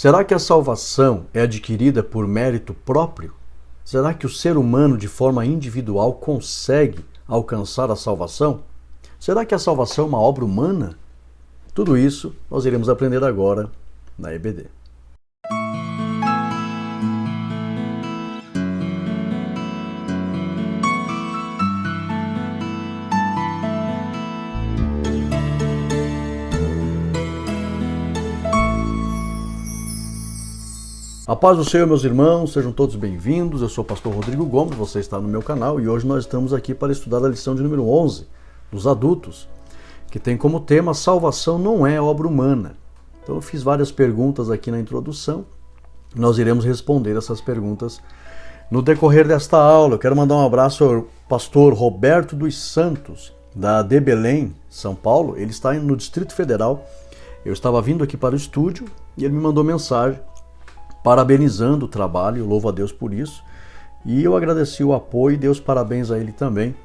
Será que a salvação é adquirida por mérito próprio? Será que o ser humano, de forma individual, consegue alcançar a salvação? Será que a salvação é uma obra humana? Tudo isso nós iremos aprender agora na EBD. A paz do Senhor, meus irmãos, sejam todos bem-vindos. Eu sou o pastor Rodrigo Gomes, você está no meu canal e hoje nós estamos aqui para estudar a lição de número 11 dos adultos, que tem como tema salvação não é obra humana. Então eu fiz várias perguntas aqui na introdução, nós iremos responder essas perguntas no decorrer desta aula. Eu quero mandar um abraço ao pastor Roberto dos Santos, da de Belém, São Paulo. Ele está no Distrito Federal. Eu estava vindo aqui para o estúdio e ele me mandou mensagem parabenizando o trabalho, eu louvo a Deus por isso, e eu agradeci o apoio e dei os parabéns a ele também.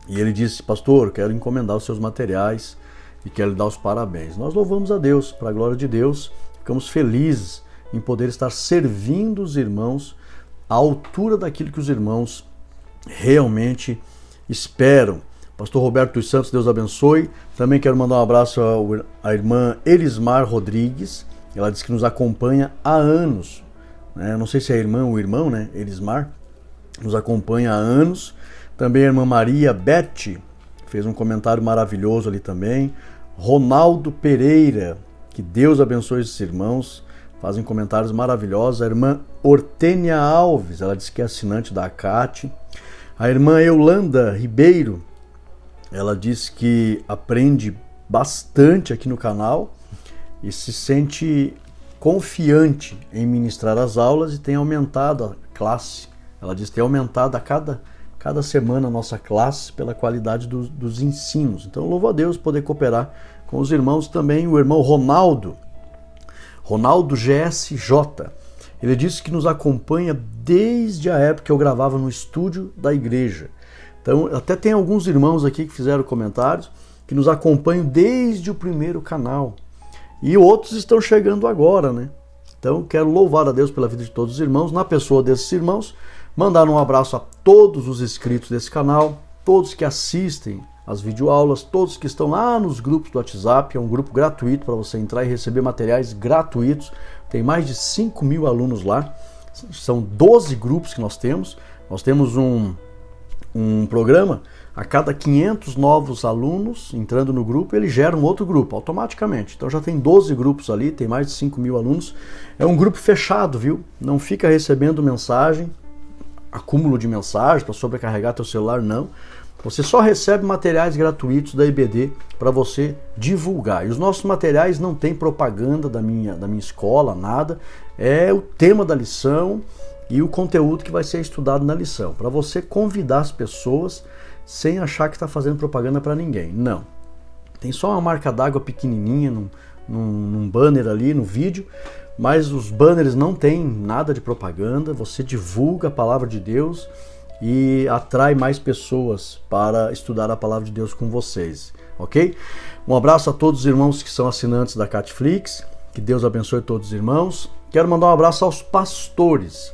E ele disse: pastor, quero encomendar os seus materiais e quero lhe dar os parabéns. Nós louvamos a Deus, para a glória de Deus, ficamos felizes em poder estar servindo os irmãos à altura daquilo que os irmãos realmente esperam. Pastor Roberto dos Santos, Deus abençoe. Também quero mandar um abraço à irmã Elismar Rodrigues. Ela diz que nos acompanha há anos, né? Não sei se é irmã ou irmão, né? Elismar nos acompanha há anos. Também a irmã Maria Beth fez um comentário maravilhoso ali também. Ronaldo Pereira, que Deus abençoe esses irmãos, fazem comentários maravilhosos. A irmã Hortênia Alves, ela diz que é assinante da ACAT. A irmã Eulanda Ribeiro, ela diz que aprende bastante aqui no canal e se sente confiante em ministrar as aulas e tem aumentado a classe. Ela diz que tem aumentado a cada semana a nossa classe pela qualidade dos ensinos. Então, louvo a Deus poder cooperar com os irmãos. Também o irmão Ronaldo GSJ. Ele disse que nos acompanha desde a época que eu gravava no estúdio da igreja. Então, até tem alguns irmãos aqui que fizeram comentários que nos acompanham desde o primeiro canal. E outros estão chegando agora, né? Então, quero louvar a Deus pela vida de todos os irmãos, na pessoa desses irmãos, mandar um abraço a todos os inscritos desse canal, todos que assistem às videoaulas, todos que estão lá nos grupos do WhatsApp. É um grupo gratuito para você entrar e receber materiais gratuitos. Tem mais de 5.000 alunos lá. São 12 grupos que nós temos. Nós temos um programa. A cada 500 novos alunos entrando no grupo, ele gera um outro grupo automaticamente. Então já tem 12 grupos ali, tem mais de 5.000 alunos. É um grupo fechado, viu? Não fica recebendo mensagem, acúmulo de mensagens para sobrecarregar teu celular, não. Você só recebe materiais gratuitos da EBD para você divulgar. E os nossos materiais não tem propaganda da minha escola, nada. É o tema da lição e o conteúdo que vai ser estudado na lição. Para você convidar as pessoas sem achar que está fazendo propaganda para ninguém. Não. Tem só uma marca d'água pequenininha num banner ali no vídeo, mas os banners não tem nada de propaganda. Você divulga a palavra de Deus e atrai mais pessoas para estudar a palavra de Deus com vocês, ok? Um abraço a todos os irmãos que são assinantes da Catflix, que Deus abençoe todos os irmãos. Quero mandar um abraço aos pastores,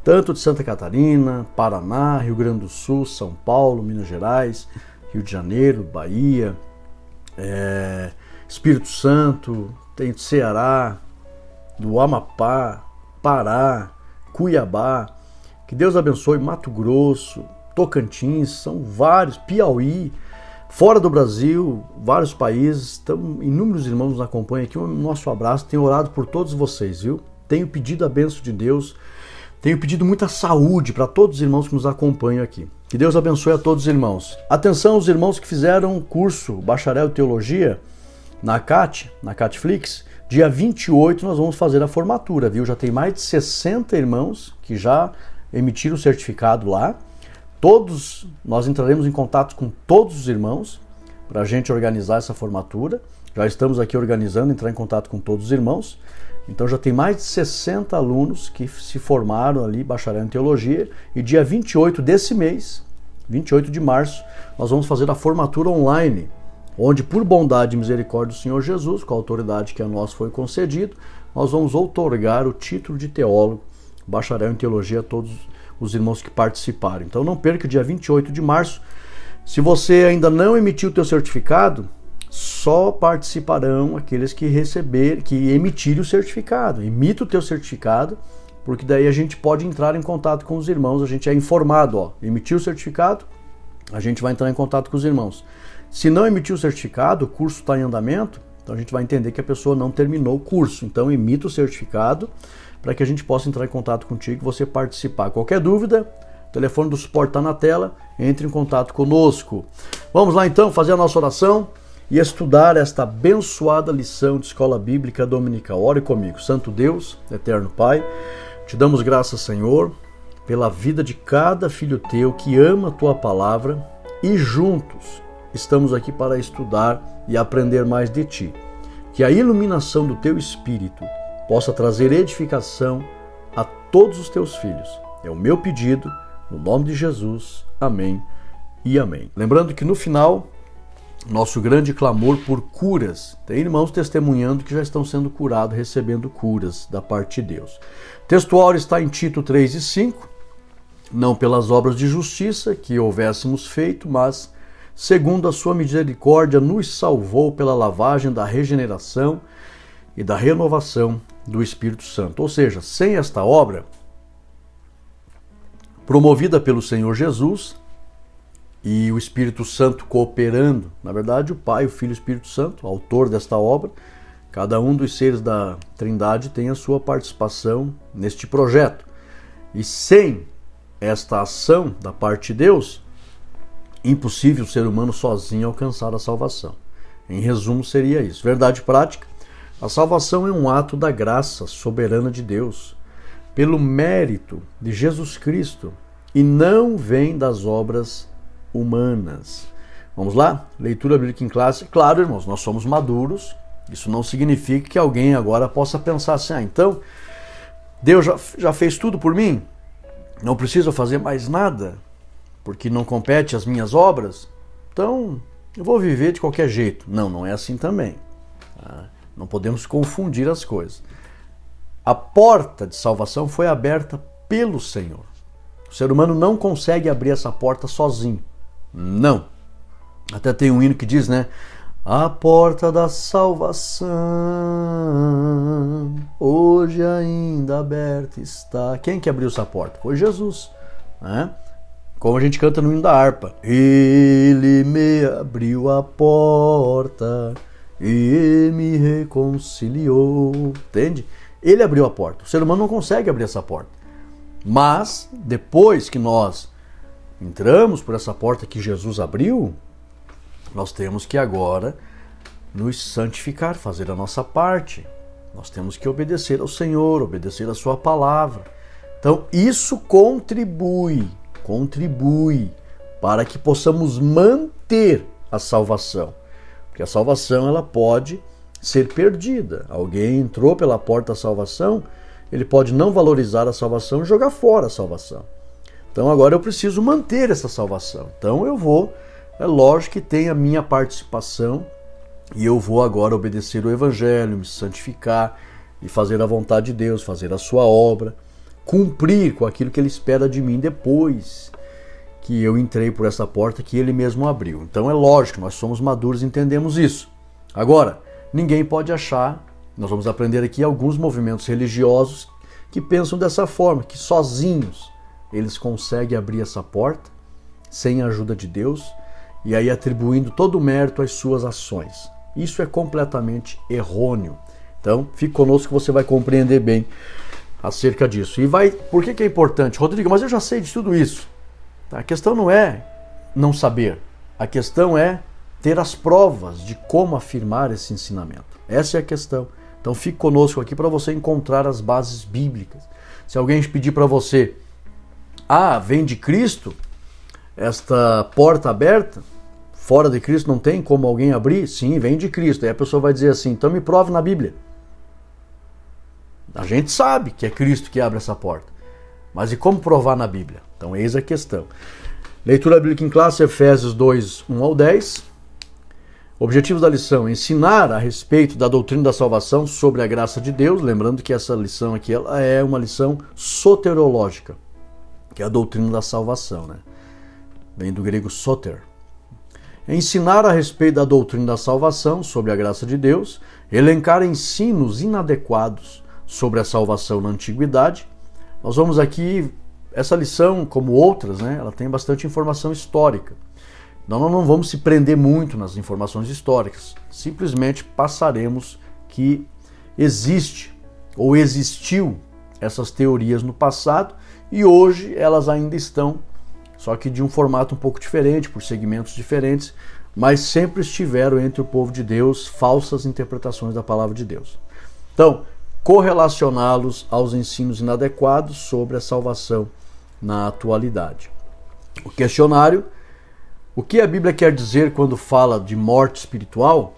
tanto de Santa Catarina, Paraná, Rio Grande do Sul, São Paulo, Minas Gerais, Rio de Janeiro, Bahia, Espírito Santo, tem do Ceará, do Amapá, Pará, Cuiabá. Que Deus abençoe Mato Grosso, Tocantins, são vários, Piauí, fora do Brasil, vários países. Então, inúmeros irmãos nos acompanham aqui. O nosso abraço, tenho orado por todos vocês, viu? Tenho pedido a bênção de Deus. Tenho pedido muita saúde para todos os irmãos que nos acompanham aqui. Que Deus abençoe a todos os irmãos. Atenção os irmãos que fizeram curso Bacharel em Teologia na Catflix. Dia 28 nós vamos fazer a formatura, viu? Já tem mais de 60 irmãos que já emitiram o certificado lá. Todos, nós entraremos em contato com todos os irmãos para a gente organizar essa formatura. Já estamos aqui organizando, entrar em contato com todos os irmãos. Então já tem mais de 60 alunos que se formaram ali, bacharel em teologia, e dia 28 desse mês, 28 de março, nós vamos fazer a formatura online, onde por bondade e misericórdia do Senhor Jesus, com a autoridade que a nós foi concedido, nós vamos outorgar o título de teólogo, bacharel em teologia a todos os irmãos que participarem. Então não perca, dia 28 de março. Se você ainda não emitiu o teu certificado, só participarão aqueles que emitirem o certificado. Emita o teu certificado, porque daí a gente pode entrar em contato com os irmãos, a gente é informado, emitiu o certificado, a gente vai entrar em contato com os irmãos. Se não emitiu o certificado, o curso está em andamento, então a gente vai entender que a pessoa não terminou o curso. Então emita o certificado para que a gente possa entrar em contato contigo e você participar. Qualquer dúvida, o telefone do suporte está na tela, entre em contato conosco. Vamos lá então fazer a nossa oração e estudar esta abençoada lição de Escola Bíblica Dominical. Ore comigo. Santo Deus, eterno Pai, te damos graças, Senhor, pela vida de cada filho teu que ama a tua palavra e juntos estamos aqui para estudar e aprender mais de ti. Que a iluminação do teu Espírito possa trazer edificação a todos os teus filhos. É o meu pedido, no nome de Jesus. Amém e amém. Lembrando que no final, nosso grande clamor por curas. Tem irmãos testemunhando que já estão sendo curados, recebendo curas da parte de Deus. O textuário está em Tito 3 e 5. Não pelas obras de justiça que houvéssemos feito, mas segundo a sua misericórdia nos salvou pela lavagem da regeneração e da renovação do Espírito Santo. Ou seja, sem esta obra, promovida pelo Senhor Jesus, e o Espírito Santo cooperando, na verdade o Pai, o Filho e o Espírito Santo, autor desta obra, cada um dos seres da Trindade tem a sua participação neste projeto. E sem esta ação da parte de Deus, impossível o ser humano sozinho alcançar a salvação. Em resumo, seria isso. Verdade prática, a salvação é um ato da graça soberana de Deus, pelo mérito de Jesus Cristo, e não vem das obras humanas. Vamos lá? Leitura bíblica em classe. Claro, irmãos, nós somos maduros. Isso não significa que alguém agora possa pensar assim, então, Deus já fez tudo por mim? Não preciso fazer mais nada, porque não compete às minhas obras? Então, eu vou viver de qualquer jeito. Não, não é assim também. Não podemos confundir as coisas. A porta de salvação foi aberta pelo Senhor. O ser humano não consegue abrir essa porta sozinho. Não. Até tem um hino que diz, né? A porta da salvação hoje ainda aberta está. Quem que abriu essa porta? Foi Jesus, né? Como a gente canta no hino da harpa. Ele me abriu a porta e me reconciliou. Entende? Ele abriu a porta. O ser humano não consegue abrir essa porta. Mas, depois que nós entramos por essa porta que Jesus abriu, nós temos que agora nos santificar, fazer a nossa parte. Nós temos que obedecer ao Senhor, obedecer a sua palavra. Então, isso contribui para que possamos manter a salvação. Porque a salvação, ela pode ser perdida. Alguém entrou pela porta da salvação, ele pode não valorizar a salvação e jogar fora a salvação. Então agora eu preciso manter essa salvação. Então é lógico que tem a minha participação e eu vou agora obedecer o Evangelho, me santificar e fazer a vontade de Deus, fazer a sua obra, cumprir com aquilo que Ele espera de mim depois que eu entrei por essa porta que Ele mesmo abriu. Então é lógico, nós somos maduros e entendemos isso. Agora, ninguém pode achar, nós vamos aprender aqui alguns movimentos religiosos que pensam dessa forma, que sozinhos eles conseguem abrir essa porta, sem a ajuda de Deus, e aí atribuindo todo o mérito às suas ações. Isso é completamente errôneo. Então, fique conosco que você vai compreender bem acerca disso. Por que é importante? Rodrigo, mas eu já sei de tudo isso. A questão não é não saber, a questão é ter as provas de como afirmar esse ensinamento. Essa é a questão. Então fique conosco aqui para você encontrar as bases bíblicas. Se alguém pedir para você, vem de Cristo, esta porta aberta, fora de Cristo não tem como alguém abrir? Sim, vem de Cristo. Aí a pessoa vai dizer assim, então me prove na Bíblia. A gente sabe que é Cristo que abre essa porta. Mas e como provar na Bíblia? Então eis a questão. Leitura bíblica em classe, Efésios 2, 1 ao 10. Objetivos da lição: ensinar a respeito da doutrina da salvação sobre a graça de Deus, lembrando que essa lição aqui ela é uma lição soterológica, que é a doutrina da salvação, né? Vem do grego soter. Ensinar a respeito da doutrina da salvação sobre a graça de Deus, elencar ensinos inadequados sobre a salvação na antiguidade. Nós vamos aqui, essa lição, como outras, né, ela tem bastante informação histórica. Então nós não vamos se prender muito nas informações históricas, simplesmente passaremos que existe ou existiu essas teorias no passado e hoje elas ainda estão, só que de um formato um pouco diferente, por segmentos diferentes, mas sempre estiveram entre o povo de Deus falsas interpretações da palavra de Deus. Então, correlacioná-los aos ensinos inadequados sobre a salvação na atualidade. O questionário: o que a Bíblia quer dizer quando fala de morte espiritual?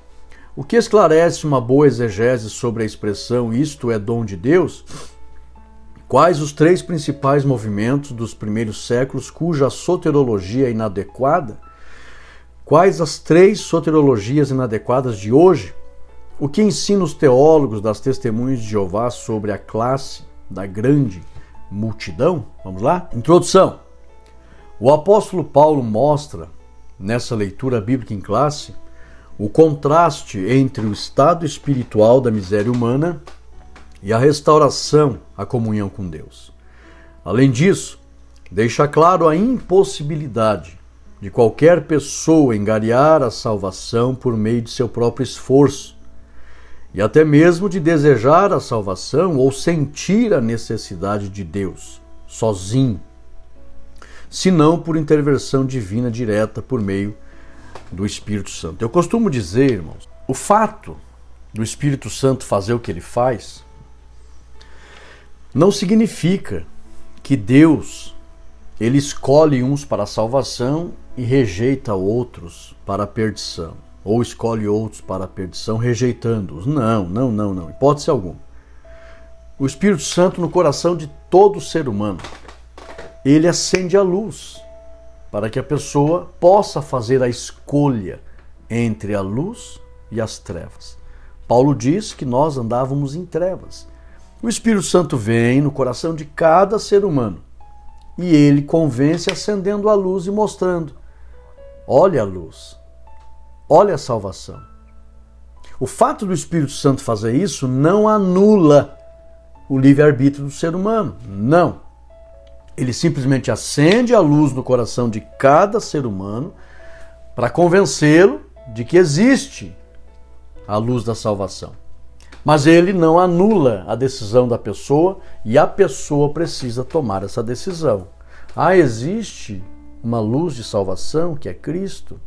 O que esclarece uma boa exegese sobre a expressão "isto é dom de Deus"? Quais os 3 principais movimentos dos primeiros séculos cuja soterologia é inadequada? Quais as 3 soterologias inadequadas de hoje? O que ensinam os teólogos das Testemunhas de Jeová sobre a classe da grande multidão? Vamos lá? Introdução. O apóstolo Paulo mostra, nessa leitura bíblica em classe, o contraste entre o estado espiritual da miséria humana e a restauração à comunhão com Deus. Além disso, deixa claro a impossibilidade de qualquer pessoa angariar a salvação por meio de seu próprio esforço, e até mesmo de desejar a salvação ou sentir a necessidade de Deus, sozinho, senão por intervenção divina direta por meio do Espírito Santo. Eu costumo dizer, irmãos, o fato do Espírito Santo fazer o que ele faz não significa que Deus ele escolhe uns para a salvação e rejeita outros para a perdição, ou escolhe outros para a perdição rejeitando-os. Não, hipótese alguma. O Espírito Santo no coração de todo ser humano, ele acende a luz para que a pessoa possa fazer a escolha entre a luz e as trevas. Paulo diz que nós andávamos em trevas. O Espírito Santo vem no coração de cada ser humano e ele convence acendendo a luz e mostrando: olha a luz, olha a salvação. O fato do Espírito Santo fazer isso não anula o livre-arbítrio do ser humano, não. Ele simplesmente acende a luz no coração de cada ser humano para convencê-lo de que existe a luz da salvação. Mas ele não anula a decisão da pessoa e a pessoa precisa tomar essa decisão. Existe uma luz de salvação que é Cristo.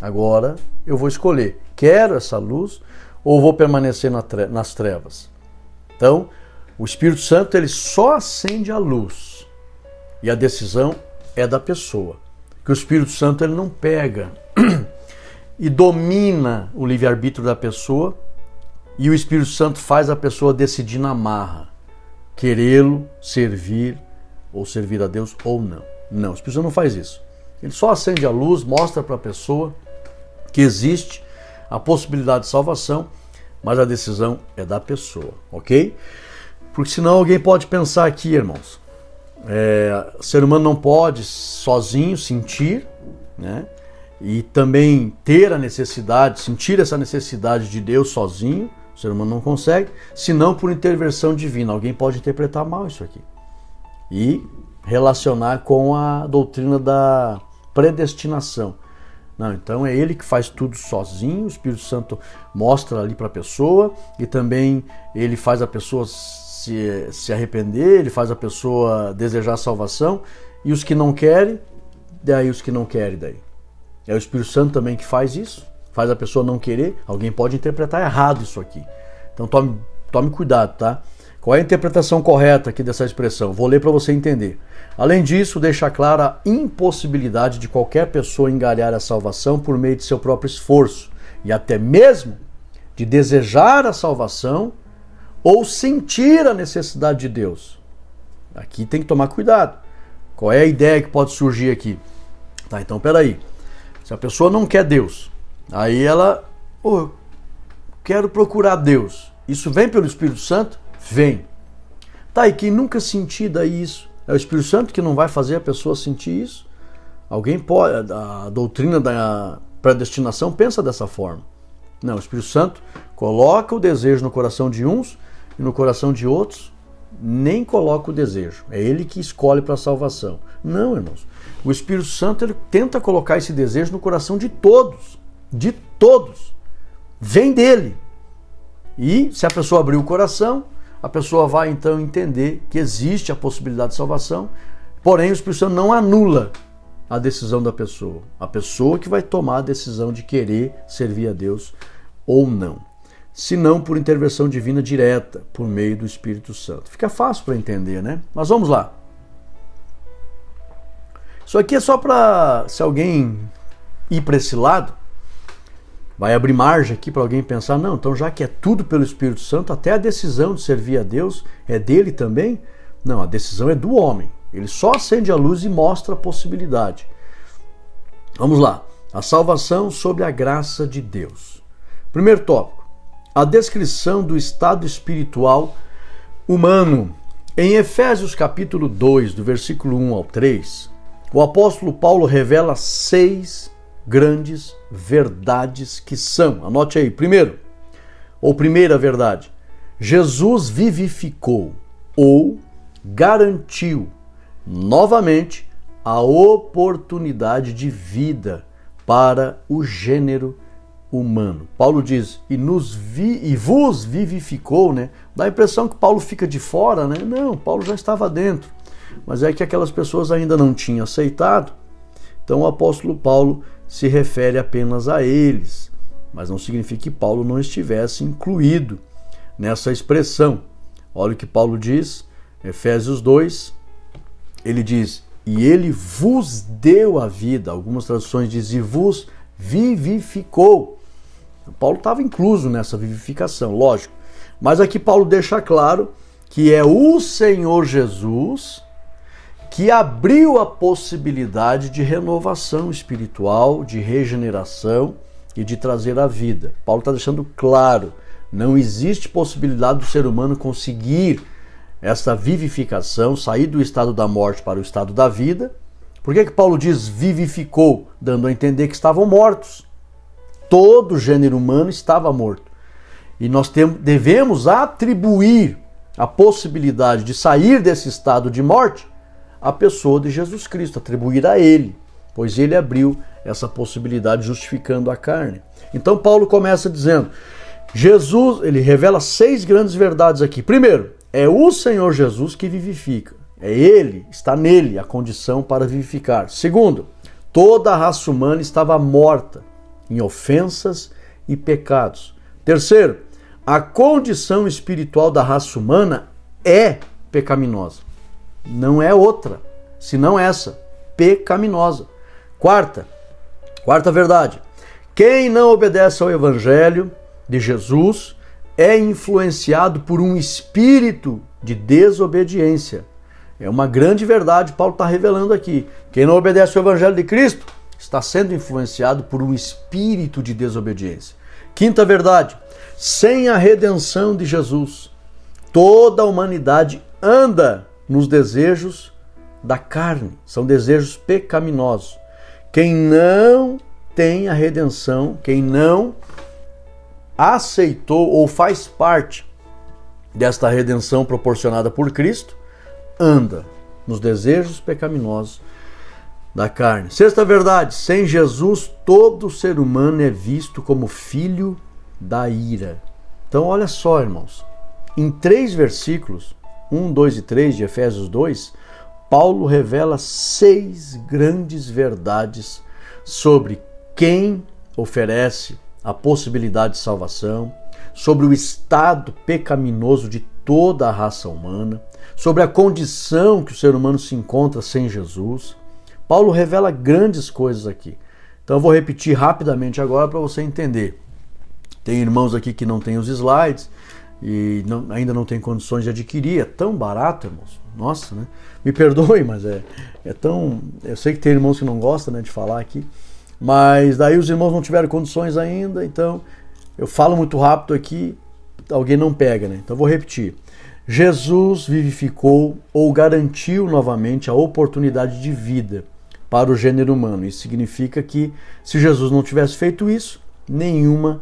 Agora eu vou escolher, quero essa luz ou vou permanecer nas trevas? Então, o Espírito Santo ele só acende a luz e a decisão é da pessoa. Que o Espírito Santo ele não pega e domina o livre-arbítrio da pessoa e o Espírito Santo faz a pessoa decidir na marra, querê-lo servir ou servir a Deus ou não. Não, o Espírito Santo não faz isso. Ele só acende a luz, mostra para a pessoa que existe a possibilidade de salvação, mas a decisão é da pessoa, ok? Porque senão alguém pode pensar aqui, irmãos, o ser humano não pode sozinho sentir, né? E também ter a necessidade, sentir essa necessidade de Deus sozinho, o ser humano não consegue, senão por intervenção divina. Alguém pode interpretar mal isso aqui e relacionar com a doutrina da predestinação. Não, então é ele que faz tudo sozinho, o Espírito Santo mostra ali para a pessoa e também ele faz a pessoa se arrepender, ele faz a pessoa desejar a salvação e os que não querem, daí os que não querem daí. É o Espírito Santo também que faz isso, faz a pessoa não querer. Alguém pode interpretar errado isso aqui. Então tome cuidado, tá? Qual é a interpretação correta aqui dessa expressão? Vou ler para você entender. Além disso, deixa clara a impossibilidade de qualquer pessoa engalhar a salvação por meio de seu próprio esforço e até mesmo de desejar a salvação ou sentir a necessidade de Deus. Aqui tem que tomar cuidado. Qual é a ideia que pode surgir aqui? Tá, então peraí. Se a pessoa não quer Deus, Aí ela, eu quero procurar Deus. Isso vem pelo Espírito Santo? Vem. Tá, e quem nunca sentir daí isso? É o Espírito Santo que não vai fazer a pessoa sentir isso? Alguém pode, a doutrina da predestinação pensa dessa forma. Não, o Espírito Santo coloca o desejo no coração de uns e no coração de outros nem coloca o desejo. É ele que escolhe para a salvação. Não, irmãos. O Espírito Santo ele tenta colocar esse desejo no coração de todos. De todos. Vem dele. E se a pessoa abrir o coração, a pessoa vai então entender que existe a possibilidade de salvação, porém o Espírito Santo não anula a decisão da pessoa. A pessoa que vai tomar a decisão de querer servir a Deus ou não. Se não por intervenção divina direta, por meio do Espírito Santo. Fica fácil para entender, né? Mas vamos lá. Isso aqui é só para, se alguém ir para esse lado, vai abrir margem aqui para alguém pensar, não, então já que é tudo pelo Espírito Santo, até a decisão de servir a Deus é dele também? Não, a decisão é do homem. Ele só acende a luz e mostra a possibilidade. Vamos lá. A salvação sob a graça de Deus. Primeiro tópico. A descrição do estado espiritual humano. Em Efésios capítulo 2, do versículo 1 ao 3, o apóstolo Paulo revela 6 grandes verdades que são. Anote aí. Primeira verdade. Jesus vivificou ou garantiu novamente a oportunidade de vida para o gênero humano. Paulo diz, e vos vivificou, né? Dá a impressão que Paulo fica de fora, né? Não, Paulo já estava dentro. Mas é que aquelas pessoas ainda não tinham aceitado. Então o apóstolo Paulo se refere apenas a eles. Mas não significa que Paulo não estivesse incluído nessa expressão. Olha o que Paulo diz, Efésios 2, ele diz, e ele vos deu a vida. Algumas traduções dizem, e vos vivificou. Paulo estava incluso nessa vivificação, lógico. Mas aqui Paulo deixa claro que é o Senhor Jesus que abriu a possibilidade de renovação espiritual, de regeneração e de trazer a vida. Paulo está deixando claro, não existe possibilidade do ser humano conseguir essa vivificação, sair do estado da morte para o estado da vida. Por que Paulo diz vivificou? Dando a entender que estavam mortos. Todo o gênero humano estava morto. E nós devemos atribuir a possibilidade de sair desse estado de morte à pessoa de Jesus Cristo, atribuir a ele, pois ele abriu essa possibilidade justificando a carne. Então Paulo começa dizendo, Jesus, ele revela 6 grandes verdades aqui. Primeiro, é o Senhor Jesus que vivifica. É ele, está nele a condição para vivificar. Segundo, toda a raça humana estava morta em ofensas e pecados. Terceiro, a condição espiritual da raça humana é pecaminosa. Não é outra, senão essa, pecaminosa. Quarta verdade, quem não obedece ao Evangelho de Jesus é influenciado por um espírito de desobediência. É uma grande verdade, Paulo está revelando aqui. Quem não obedece ao Evangelho de Cristo está sendo influenciado por um espírito de desobediência. Quinta verdade, sem a redenção de Jesus, toda a humanidade anda nos desejos da carne. São desejos pecaminosos. Quem não tem a redenção, quem não aceitou ou faz parte desta redenção proporcionada por Cristo, anda nos desejos pecaminosos da carne. Sexta verdade, sem Jesus todo ser humano é visto como filho da ira. Então olha só, irmãos, em 3 versículos, 1, 2 e 3 de Efésios 2, Paulo revela 6 grandes verdades sobre quem oferece a possibilidade de salvação, sobre o estado pecaminoso de toda a raça humana, sobre a condição que o ser humano se encontra sem Jesus. Paulo revela grandes coisas aqui. Então eu vou repetir rapidamente agora para você entender. Tem irmãos aqui que não têm os slides e ainda não tem condições de adquirir. É tão barato, irmãos. Nossa, né? Me perdoe, mas é tão... Eu sei que tem irmãos que não gostam, né, de falar aqui, mas daí os irmãos não tiveram condições ainda, então eu falo muito rápido aqui, alguém não pega, né? Então vou repetir. Jesus vivificou ou garantiu novamente a oportunidade de vida para o gênero humano. Isso significa que se Jesus não tivesse feito isso, nenhuma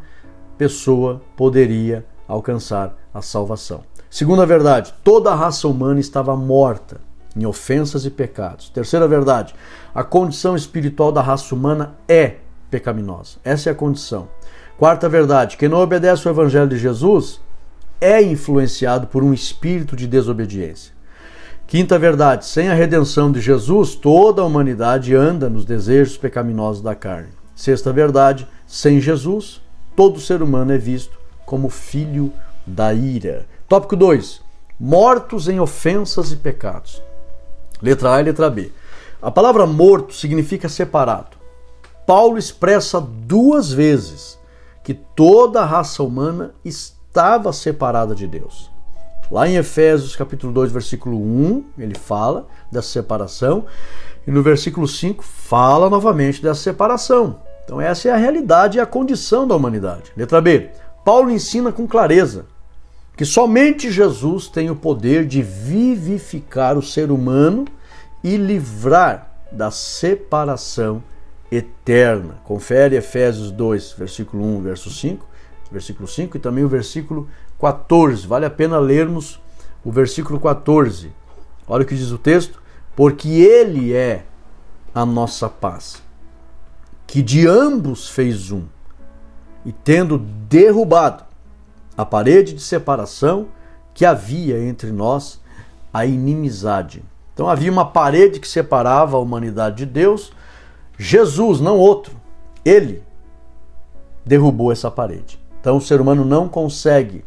pessoa poderia alcançar a salvação. Segunda verdade, toda a raça humana estava morta em ofensas e pecados. Terceira verdade, a condição espiritual da raça humana é pecaminosa. Essa é a condição. Quarta verdade, quem não obedece ao evangelho de Jesus é influenciado por um espírito de desobediência. Quinta verdade, sem a redenção de Jesus, toda a humanidade anda nos desejos pecaminosos da carne. Sexta verdade, sem Jesus, todo ser humano é visto como filho da ira. Tópico 2. Mortos em ofensas e pecados. Letra A e letra B. A palavra morto significa separado. Paulo expressa 2 vezes que toda a raça humana estava separada de Deus. Lá em Efésios capítulo 2, versículo 1, ele fala dessa separação. E no versículo 5, fala novamente dessa separação. Então essa é a realidade e a condição da humanidade. Letra B. Paulo ensina com clareza que somente Jesus tem o poder de vivificar o ser humano e livrar da separação eterna. Confere Efésios 2, versículo 1, versículo 5 e também o versículo 14. Vale a pena lermos o versículo 14. Olha o que diz o texto. Porque ele é a nossa paz, que de ambos fez um, e tendo derrubado a parede de separação que havia entre nós, a inimizade. Então havia uma parede que separava a humanidade de Deus. Jesus, não outro, ele derrubou essa parede. Então o ser humano não consegue,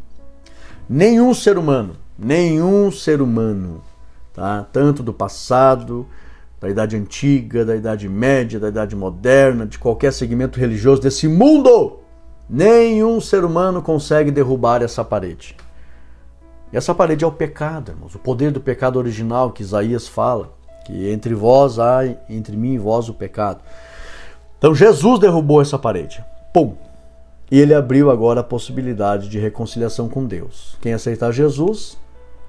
nenhum ser humano, tá? Tanto do passado, da Idade Antiga, da Idade Média, da Idade Moderna, de qualquer segmento religioso desse mundo, nenhum ser humano consegue derrubar essa parede. E essa parede é o pecado, irmãos. O poder do pecado original que Isaías fala, que entre vós há, entre mim e vós o pecado. Então Jesus derrubou essa parede. Pum! E ele abriu agora a possibilidade de reconciliação com Deus. Quem aceitar Jesus,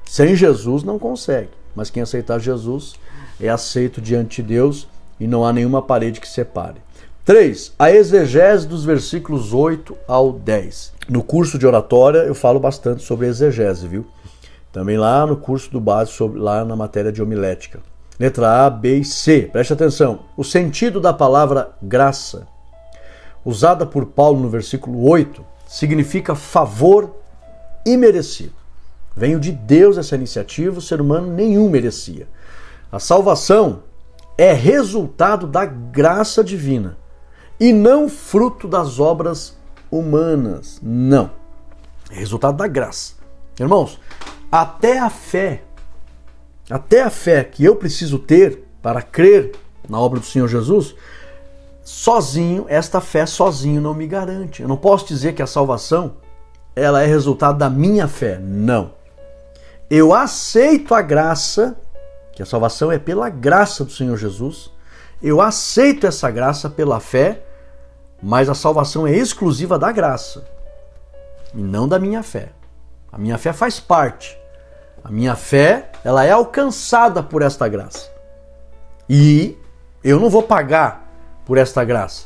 sem Jesus não consegue. Mas quem aceitar Jesus é aceito diante de Deus e não há nenhuma parede que separe. 3. A exegese dos versículos 8 ao 10. No curso de oratória eu falo bastante sobre exegese, viu? Também lá no curso do básico, lá na matéria de homilética. Letra A, B e C. Preste atenção. O sentido da palavra graça, usada por Paulo no versículo 8, significa favor imerecido. Veio de Deus essa iniciativa, o ser humano nenhum merecia. A salvação é resultado da graça divina e não fruto das obras humanas. Não. É resultado da graça. Irmãos, até a fé que eu preciso ter para crer na obra do Senhor Jesus, sozinho, esta fé sozinho não me garante. Eu não posso dizer que a salvação ela é resultado da minha fé. Não. Eu aceito a graça, que a salvação é pela graça do Senhor Jesus. Eu aceito essa graça pela fé, mas a salvação é exclusiva da graça e não da minha fé. A minha fé faz parte. A minha fé, ela é alcançada por esta graça. E eu não vou pagar por esta graça,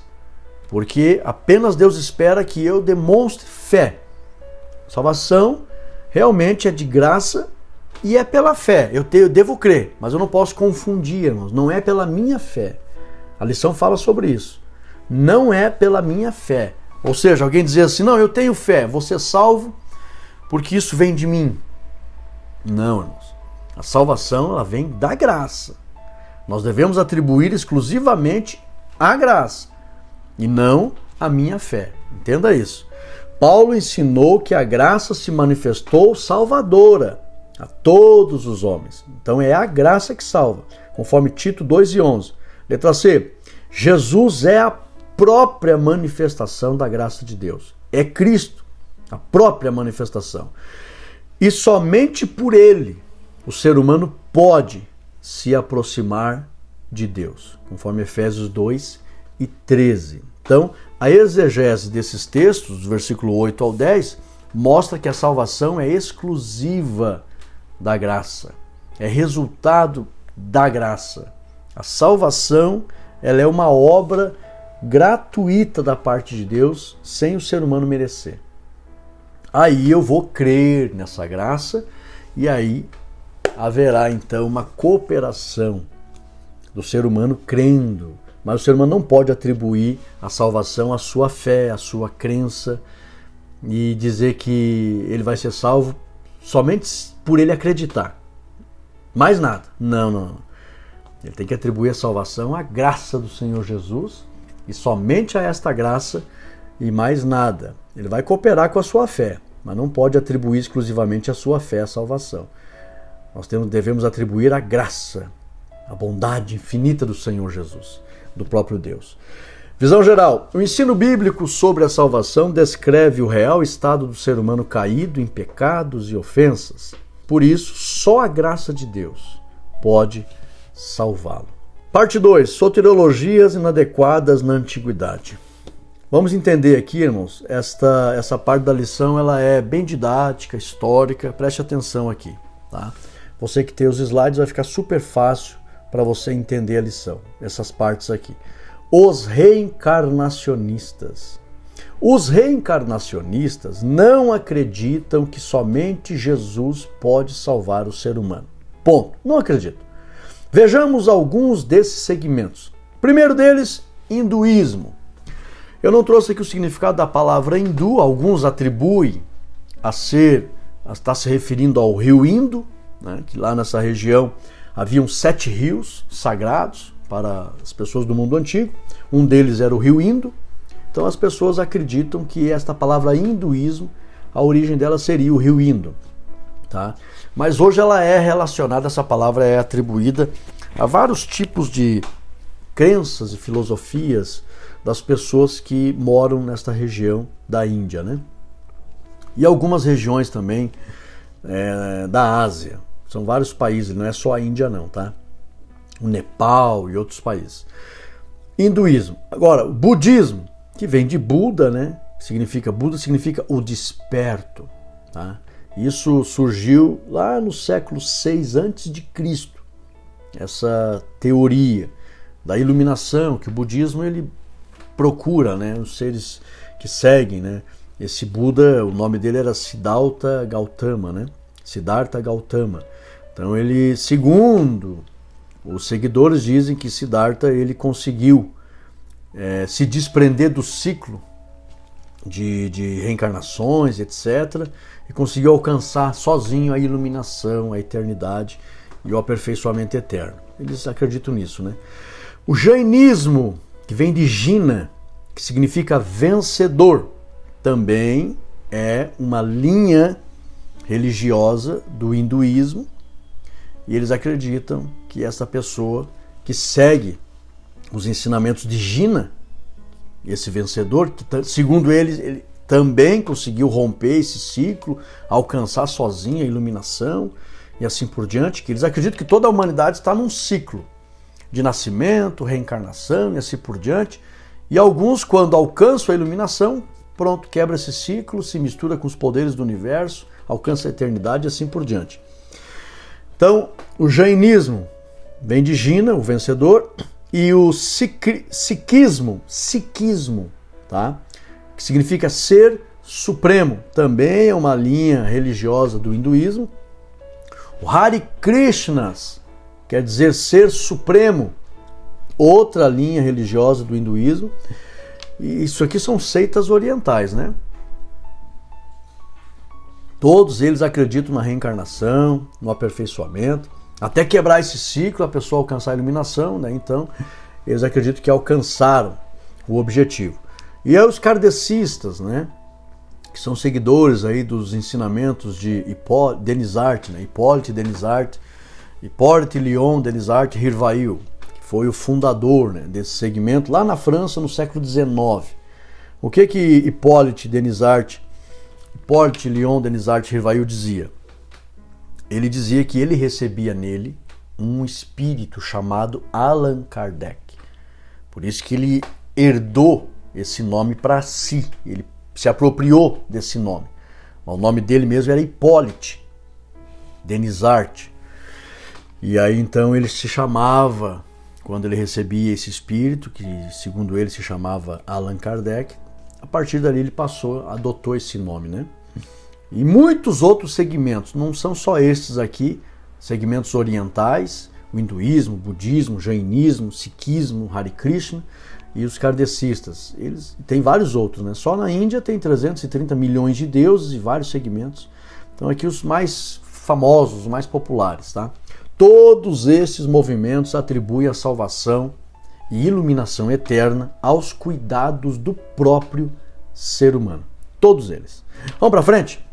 porque apenas Deus espera que eu demonstre fé. Salvação realmente é de graça e é pela fé. Eu devo crer, mas eu não posso confundir, irmãos. Não é pela minha fé. A lição fala sobre isso. Não é pela minha fé. Ou seja, alguém dizer assim, não, eu tenho fé, vou ser salvo porque isso vem de mim. Não, irmãos. A salvação ela vem da graça. Nós devemos atribuir exclusivamente a graça e não a minha fé. Entenda isso. Paulo ensinou que a graça se manifestou salvadora a todos os homens. Então é a graça que salva, conforme Tito 2:11. Letra C. Jesus é a própria manifestação da graça de Deus. É Cristo, a própria manifestação. E somente por ele o ser humano pode se aproximar de Deus, conforme Efésios 2 e e 13. Então, a exegese desses textos, do versículo 8 ao 10, mostra que a salvação é exclusiva da graça, é resultado da graça. A salvação, ela é uma obra gratuita da parte de Deus, sem o ser humano merecer. Aí eu vou crer nessa graça e aí haverá então uma cooperação do ser humano crendo. Mas o ser humano não pode atribuir a salvação à sua fé, à sua crença e dizer que ele vai ser salvo somente por ele acreditar. Mais nada. Não. Ele tem que atribuir a salvação à graça do Senhor Jesus e somente a esta graça e mais nada. Ele vai cooperar com a sua fé, mas não pode atribuir exclusivamente a sua fé à salvação. Nós devemos atribuir a graça, a bondade infinita do Senhor Jesus, do próprio Deus. Visão geral. O ensino bíblico sobre a salvação descreve o real estado do ser humano caído em pecados e ofensas. Por isso, só a graça de Deus pode salvá-lo. Parte 2. Soteriologias inadequadas na antiguidade. Vamos entender aqui, irmãos, essa parte da lição ela é bem didática, histórica, preste atenção aqui, tá? Você que tem os slides vai ficar super fácil para você entender a lição, essas partes aqui. Os reencarnacionistas. Os reencarnacionistas não acreditam que somente Jesus pode salvar o ser humano. Ponto. Não acreditam. Vejamos alguns desses segmentos. Primeiro deles, hinduísmo. Eu não trouxe aqui o significado da palavra hindu, alguns atribuem a estar se referindo ao rio Indo, né, que lá nessa região haviam 7 rios sagrados para as pessoas do mundo antigo, um deles era o rio Indo, então as pessoas acreditam que esta palavra hinduísmo, a origem dela seria o rio Indo, tá? Mas hoje ela é relacionada, essa palavra é atribuída a vários tipos de crenças e filosofias das pessoas que moram nesta região da Índia, né? E algumas regiões também da Ásia. São vários países, não é só a Índia não, tá? O Nepal e outros países. Hinduísmo. Agora, o budismo, que vem de Buda, né? Buda significa o desperto, tá? Isso surgiu lá no século 6 a.C., essa teoria da iluminação, que o budismo ele procura, né, os seres que seguem, né? Esse Buda, o nome dele era Siddhartha Gautama, né? Siddhartha Gautama. Então ele, segundo os seguidores dizem que Siddhartha ele conseguiu se desprender do ciclo de reencarnações, etc., e conseguiu alcançar sozinho a iluminação, a eternidade e o aperfeiçoamento eterno. Eles acreditam nisso, né? O jainismo, que vem de Jina, que significa vencedor, também é uma linha religiosa do hinduísmo, e eles acreditam que essa pessoa que segue os ensinamentos de Jina, esse vencedor, que segundo eles, ele também conseguiu romper esse ciclo, alcançar sozinho a iluminação e assim por diante, que eles acreditam que toda a humanidade está num ciclo de nascimento, reencarnação e assim por diante, e alguns, quando alcançam a iluminação, pronto, quebra esse ciclo, se mistura com os poderes do universo, alcança a eternidade e assim por diante. Então, o jainismo vem de Jina, o vencedor, e o sikhismo, tá? Que significa ser supremo, também é uma linha religiosa do hinduísmo. O Hare Krishnas quer dizer ser supremo, outra linha religiosa do hinduísmo. E isso aqui são seitas orientais, né? Todos eles acreditam na reencarnação, no aperfeiçoamento, até quebrar esse ciclo, a pessoa alcançar a iluminação, né? Então, eles acreditam que alcançaram o objetivo. E aí os kardecistas, né? Que são seguidores aí dos ensinamentos de Denisart, né? Hippolyte Denisart, Hippolyte Léon Denisart Rivail, que foi o fundador, né, desse segmento lá na França no século XIX. O que Hippolyte Léon Denisart Rivail dizia? Ele dizia que ele recebia nele um espírito chamado Allan Kardec. Por isso que ele herdou esse nome para si, ele se apropriou desse nome. O nome dele mesmo era Hipólite Denisart. E aí então ele se chamava, quando ele recebia esse espírito, que segundo ele se chamava Allan Kardec, a partir dali ele adotou esse nome, né? E muitos outros segmentos, não são só estes aqui, segmentos orientais, o hinduísmo, o budismo, o jainismo, o sikhismo, o Hare Krishna e os kardecistas. Eles tem vários outros, né? Só na Índia tem 330 milhões de deuses e vários segmentos. Então aqui os mais famosos, os mais populares, tá? Todos esses movimentos atribuem a salvação e iluminação eterna aos cuidados do próprio ser humano. Todos eles. Vamos para frente?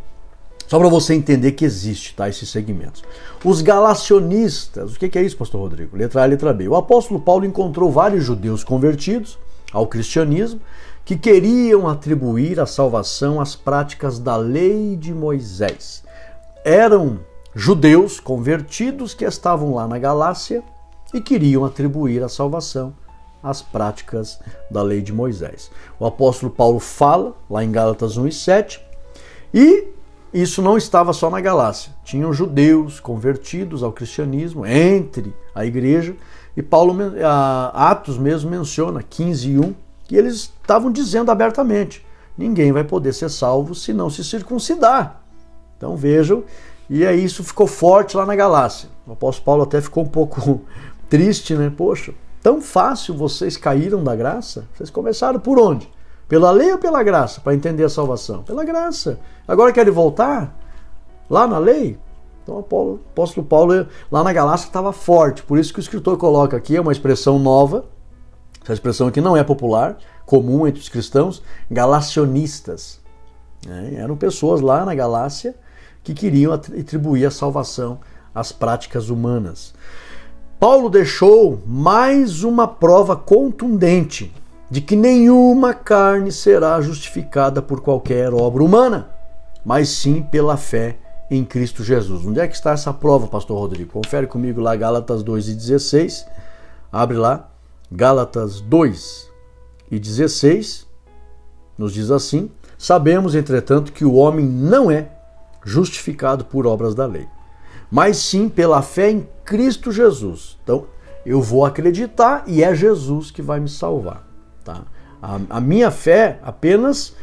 Só para você entender que existe, tá, esses segmentos. Os galacionistas, o que é isso, pastor Rodrigo? Letra A, letra B. O apóstolo Paulo encontrou vários judeus convertidos ao cristianismo que queriam atribuir a salvação às práticas da lei de Moisés. Eram judeus convertidos que estavam lá na Galácia e queriam atribuir a salvação às práticas da lei de Moisés. O apóstolo Paulo fala, lá em Gálatas 1:7, e isso não estava só na Galácia. Tinham judeus convertidos ao cristianismo entre a igreja, e Paulo, Atos mesmo menciona, 15:1, que eles estavam dizendo abertamente: ninguém vai poder ser salvo se não se circuncidar. Então vejam, e aí isso ficou forte lá na Galácia. O apóstolo Paulo até ficou um pouco triste, né? Poxa, tão fácil vocês caíram da graça? Vocês começaram por onde? Pela lei ou pela graça, para entender a salvação? Pela graça. Agora querem voltar lá na lei? Então o apóstolo Paulo lá na Galácia estava forte. Por isso que o escritor coloca aqui, é uma expressão nova. Essa expressão aqui não é popular, comum entre os cristãos, galacionistas. Eram pessoas lá na Galácia que queriam atribuir a salvação às práticas humanas. Paulo deixou mais uma prova contundente de que nenhuma carne será justificada por qualquer obra humana, mas sim pela fé em Cristo Jesus. Onde é que está essa prova, pastor Rodrigo? Confere comigo lá, Gálatas 2:16. Abre lá, Gálatas 2:16. Nos diz assim: sabemos, entretanto, que o homem não é justificado por obras da lei, mas sim pela fé em Cristo Jesus. Então, eu vou acreditar e é Jesus que vai me salvar. Tá? A minha fé apenas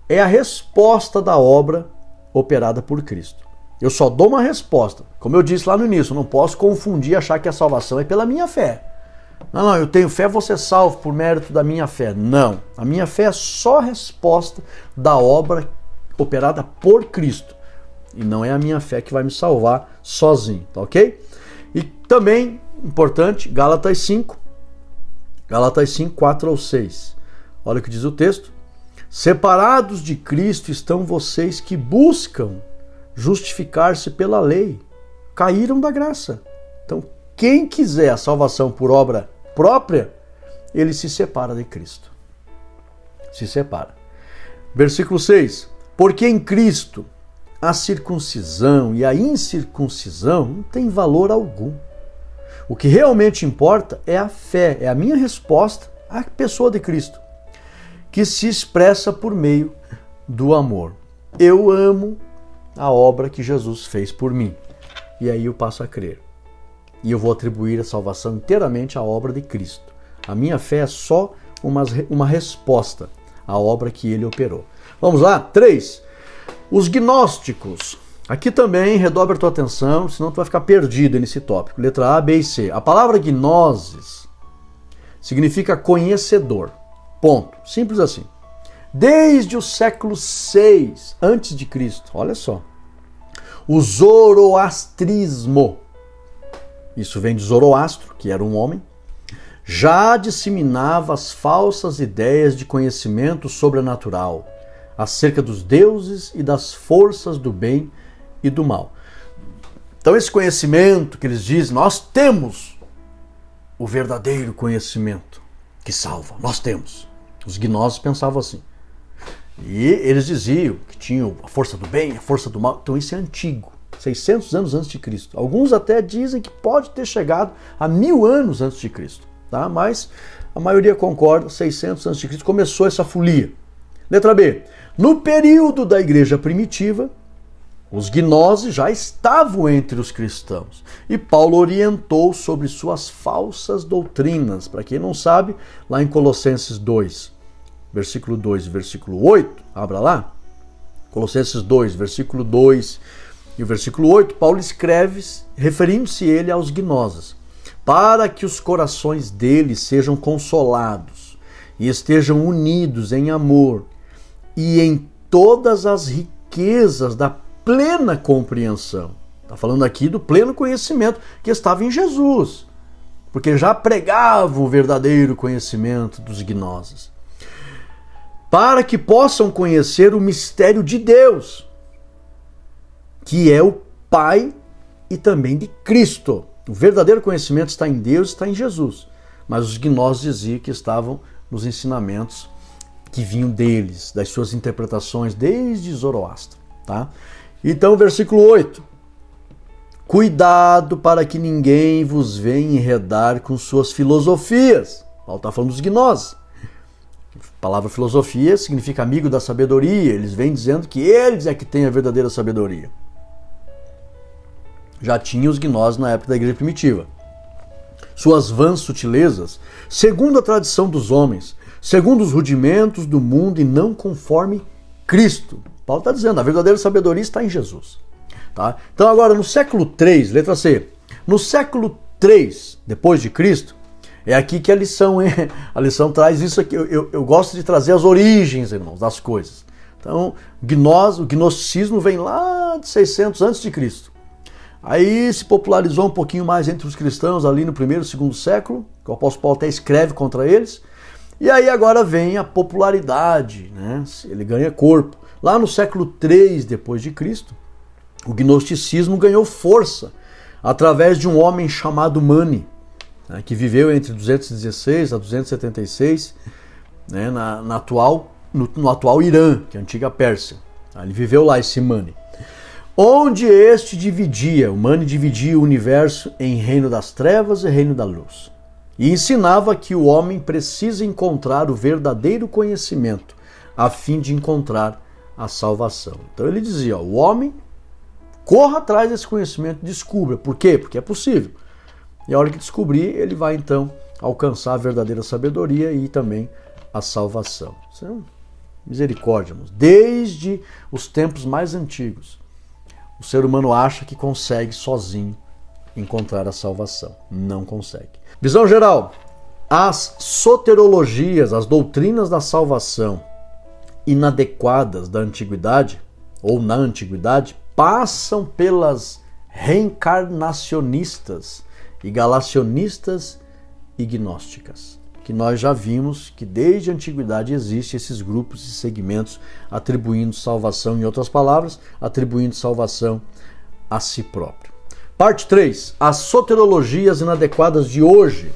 é a resposta da obra operada por Cristo. Eu só dou uma resposta. Como eu disse lá no início, eu não posso confundir e achar que a salvação é pela minha fé. Não, eu tenho fé, vou ser salvo por mérito da minha fé. Não, a minha fé é só a resposta da obra operada por Cristo. E não é a minha fé que vai me salvar sozinho, tá ok? E também, importante, Gálatas 5, 4-6. Olha o que diz o texto. Separados de Cristo estão vocês que buscam justificar-se pela lei. Caíram da graça. Então, quem quiser a salvação por obra própria, ele se separa de Cristo. Se separa. Versículo 6. Porque em Cristo a circuncisão e a incircuncisão não tem valor algum. O que realmente importa é a fé, é a minha resposta à pessoa de Cristo, que se expressa por meio do amor. Eu amo a obra que Jesus fez por mim. E aí eu passo a crer. E eu vou atribuir a salvação inteiramente à obra de Cristo. A minha fé é só uma resposta à obra que ele operou. Vamos lá? 3. Os gnósticos. Aqui também redobra a tua atenção, senão tu vai ficar perdido nesse tópico. Letra A, B e C. A palavra gnosis significa conhecedor. Ponto. Simples assim. Desde o século 6 antes de Cristo, olha só, o zoroastrismo, isso vem de Zoroastro, que era um homem, já disseminava as falsas ideias de conhecimento sobrenatural acerca dos deuses e das forças do bem e do mal. Então esse conhecimento que eles dizem, nós temos o verdadeiro conhecimento que salva, nós temos. Os gnósticos pensavam assim. E eles diziam que tinham a força do bem, a força do mal. Então isso é antigo, 600 anos antes de Cristo. Alguns até dizem que pode ter chegado a 1000 anos antes de Cristo. tá? Mas a maioria concorda, 600 a.C. começou essa folia. Letra B. No período da igreja primitiva, os gnoses já estavam entre os cristãos e Paulo orientou sobre suas falsas doutrinas. Para quem não sabe, lá em Colossenses 2, versículo 2 e versículo 8, abra lá, Colossenses 2, versículo 2 e o versículo 8, Paulo escreve, referindo-se ele aos gnosos, para que os corações deles sejam consolados e estejam unidos em amor e em todas as riquezas da plena compreensão. Está falando aqui do pleno conhecimento que estava em Jesus, porque já pregavam o verdadeiro conhecimento dos gnosos. Para que possam conhecer o mistério de Deus, que é o Pai e também de Cristo. O verdadeiro conhecimento está em Deus, está em Jesus. Mas os gnósticos diziam que estavam nos ensinamentos que vinham deles, das suas interpretações desde Zoroastro, tá? Então, versículo 8. Cuidado para que ninguém vos venha enredar com suas filosofias. Paulo está falando dos gnósticos. A palavra filosofia significa amigo da sabedoria. Eles vêm dizendo que eles é que têm a verdadeira sabedoria. Já tinha os gnósticos na época da igreja primitiva. Suas vãs sutilezas, segundo a tradição dos homens, segundo os rudimentos do mundo e não conforme Cristo. Paulo está dizendo, a verdadeira sabedoria está em Jesus. Tá? Então agora no século 3, letra C, no século 3 depois de Cristo, é aqui que a lição traz isso aqui. Eu gosto de trazer as origens, irmãos, das coisas. Então, o gnosticismo vem lá de 600 a.C. Aí se popularizou um pouquinho mais entre os cristãos ali no primeiro e segundo século, que o apóstolo Paulo até escreve contra eles. E aí agora vem a popularidade, né? Ele ganha corpo. Lá no século 3 depois de Cristo, o gnosticismo ganhou força através de um homem chamado Mani, né, que viveu entre 216 a 276, né, no atual Irã, que é a antiga Pérsia. Ele viveu lá, esse Mani. Onde o Mani dividia o universo em reino das trevas e reino da luz. E ensinava que o homem precisa encontrar o verdadeiro conhecimento a fim de encontrar a salvação. Então ele dizia, o homem corra atrás desse conhecimento, descubra. Por quê? Porque é possível. E a hora que descobrir, ele vai então alcançar a verdadeira sabedoria e também a salvação. Isso é misericórdia, irmãos. Desde os tempos mais antigos, o ser humano acha que consegue sozinho encontrar a salvação. Não consegue. Visão geral. As soterologias, as doutrinas da salvação inadequadas da antiguidade, ou na antiguidade, passam pelas reencarnacionistas e galacionistas e gnósticas, que nós já vimos que desde a antiguidade existem esses grupos e segmentos atribuindo salvação, em outras palavras, atribuindo salvação a si próprio. Parte 3. As soterologias inadequadas de hoje.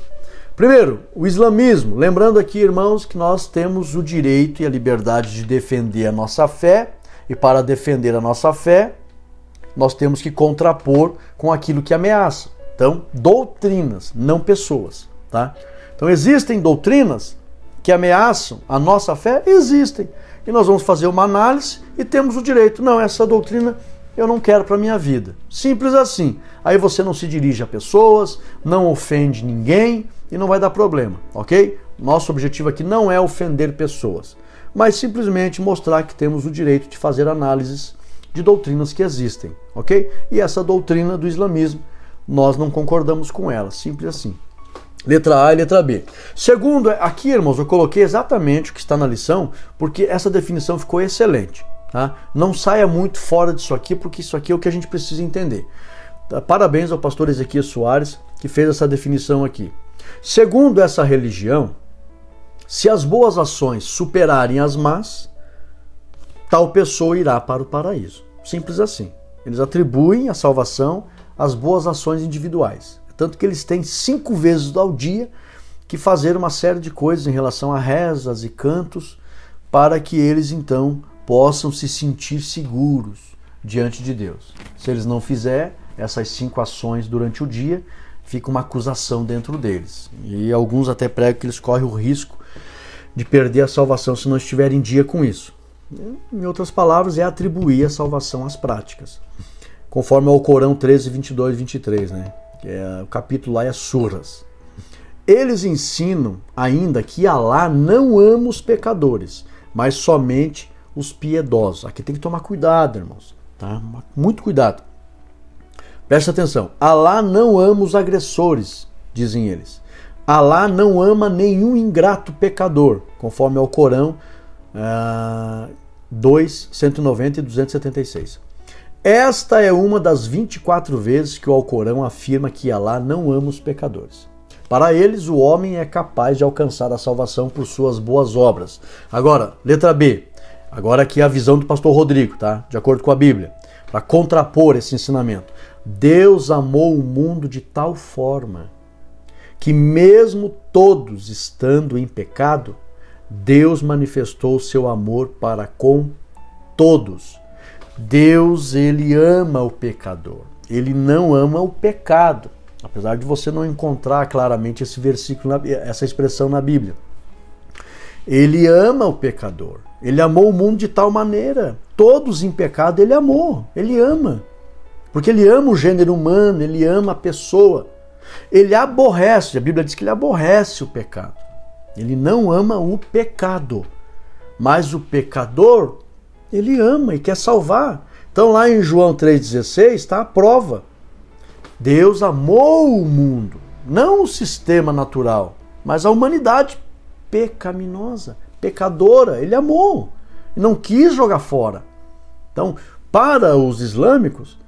Primeiro, o islamismo. Lembrando aqui, irmãos, que nós temos o direito e a liberdade de defender a nossa fé, e para defender a nossa fé, nós temos que contrapor com aquilo que ameaça. Então, doutrinas, não pessoas, tá? Então, existem doutrinas que ameaçam a nossa fé? Existem. E nós vamos fazer uma análise e temos o direito. Não, essa doutrina eu não quero para a minha vida. Simples assim. Aí você não se dirige a pessoas, não ofende ninguém e não vai dar problema, ok? Nosso objetivo aqui não é ofender pessoas, mas simplesmente mostrar que temos o direito de fazer análises de doutrinas que existem, ok? E essa doutrina do islamismo, nós não concordamos com ela, simples assim. Letra A e letra B. Segundo, aqui, irmãos, eu coloquei exatamente o que está na lição, porque essa definição ficou excelente. Tá? Não saia muito fora disso aqui, porque isso aqui é o que a gente precisa entender. Tá? Parabéns ao pastor Ezequias Soares, que fez essa definição aqui. Segundo essa religião, se as boas ações superarem as más, tal pessoa irá para o paraíso. Simples assim. Eles atribuem a salvação às boas ações individuais. Tanto que eles têm 5 vezes ao dia que fazer uma série de coisas em relação a rezas e cantos, para que eles então possam se sentir seguros diante de Deus. Se eles não fizerem essas 5 ações durante o dia, fica uma acusação dentro deles. E alguns até pregam que eles correm o risco de perder a salvação se não estiverem em dia com isso. Em outras palavras, é atribuir a salvação às práticas. Conforme ao Corão 13, 22 e 23, né? O capítulo lá é Surras. Eles ensinam ainda que Alá não ama os pecadores, mas somente os piedosos. Aqui tem que tomar cuidado, irmãos. Tá? Muito cuidado. Preste atenção. Alá não ama os agressores, dizem eles. Alá não ama nenhum ingrato pecador, conforme ao Corão 2, 190 e 276. Esta é uma das 24 vezes que o Alcorão afirma que Alá não ama os pecadores. Para eles, o homem é capaz de alcançar a salvação por suas boas obras. Agora, letra B. Agora aqui a visão do pastor Rodrigo, tá? De acordo com a Bíblia. Para contrapor esse ensinamento. Deus amou o mundo de tal forma que mesmo todos estando em pecado, Deus manifestou o seu amor para com todos. Deus, ele ama o pecador. Ele não ama o pecado. Apesar de você não encontrar claramente esse versículo, essa expressão na Bíblia. Ele ama o pecador. Ele amou o mundo de tal maneira. Todos em pecado ele amou. Ele ama. Porque ele ama o gênero humano, ele ama a pessoa. Ele aborrece, a Bíblia diz que ele aborrece o pecado. Ele não ama o pecado. Mas o pecador, ele ama e quer salvar. Então lá em João 3,16 está a prova. Deus amou o mundo, não o sistema natural, mas a humanidade pecaminosa, pecadora. Ele amou, não quis jogar fora. Então, para os islâmicos,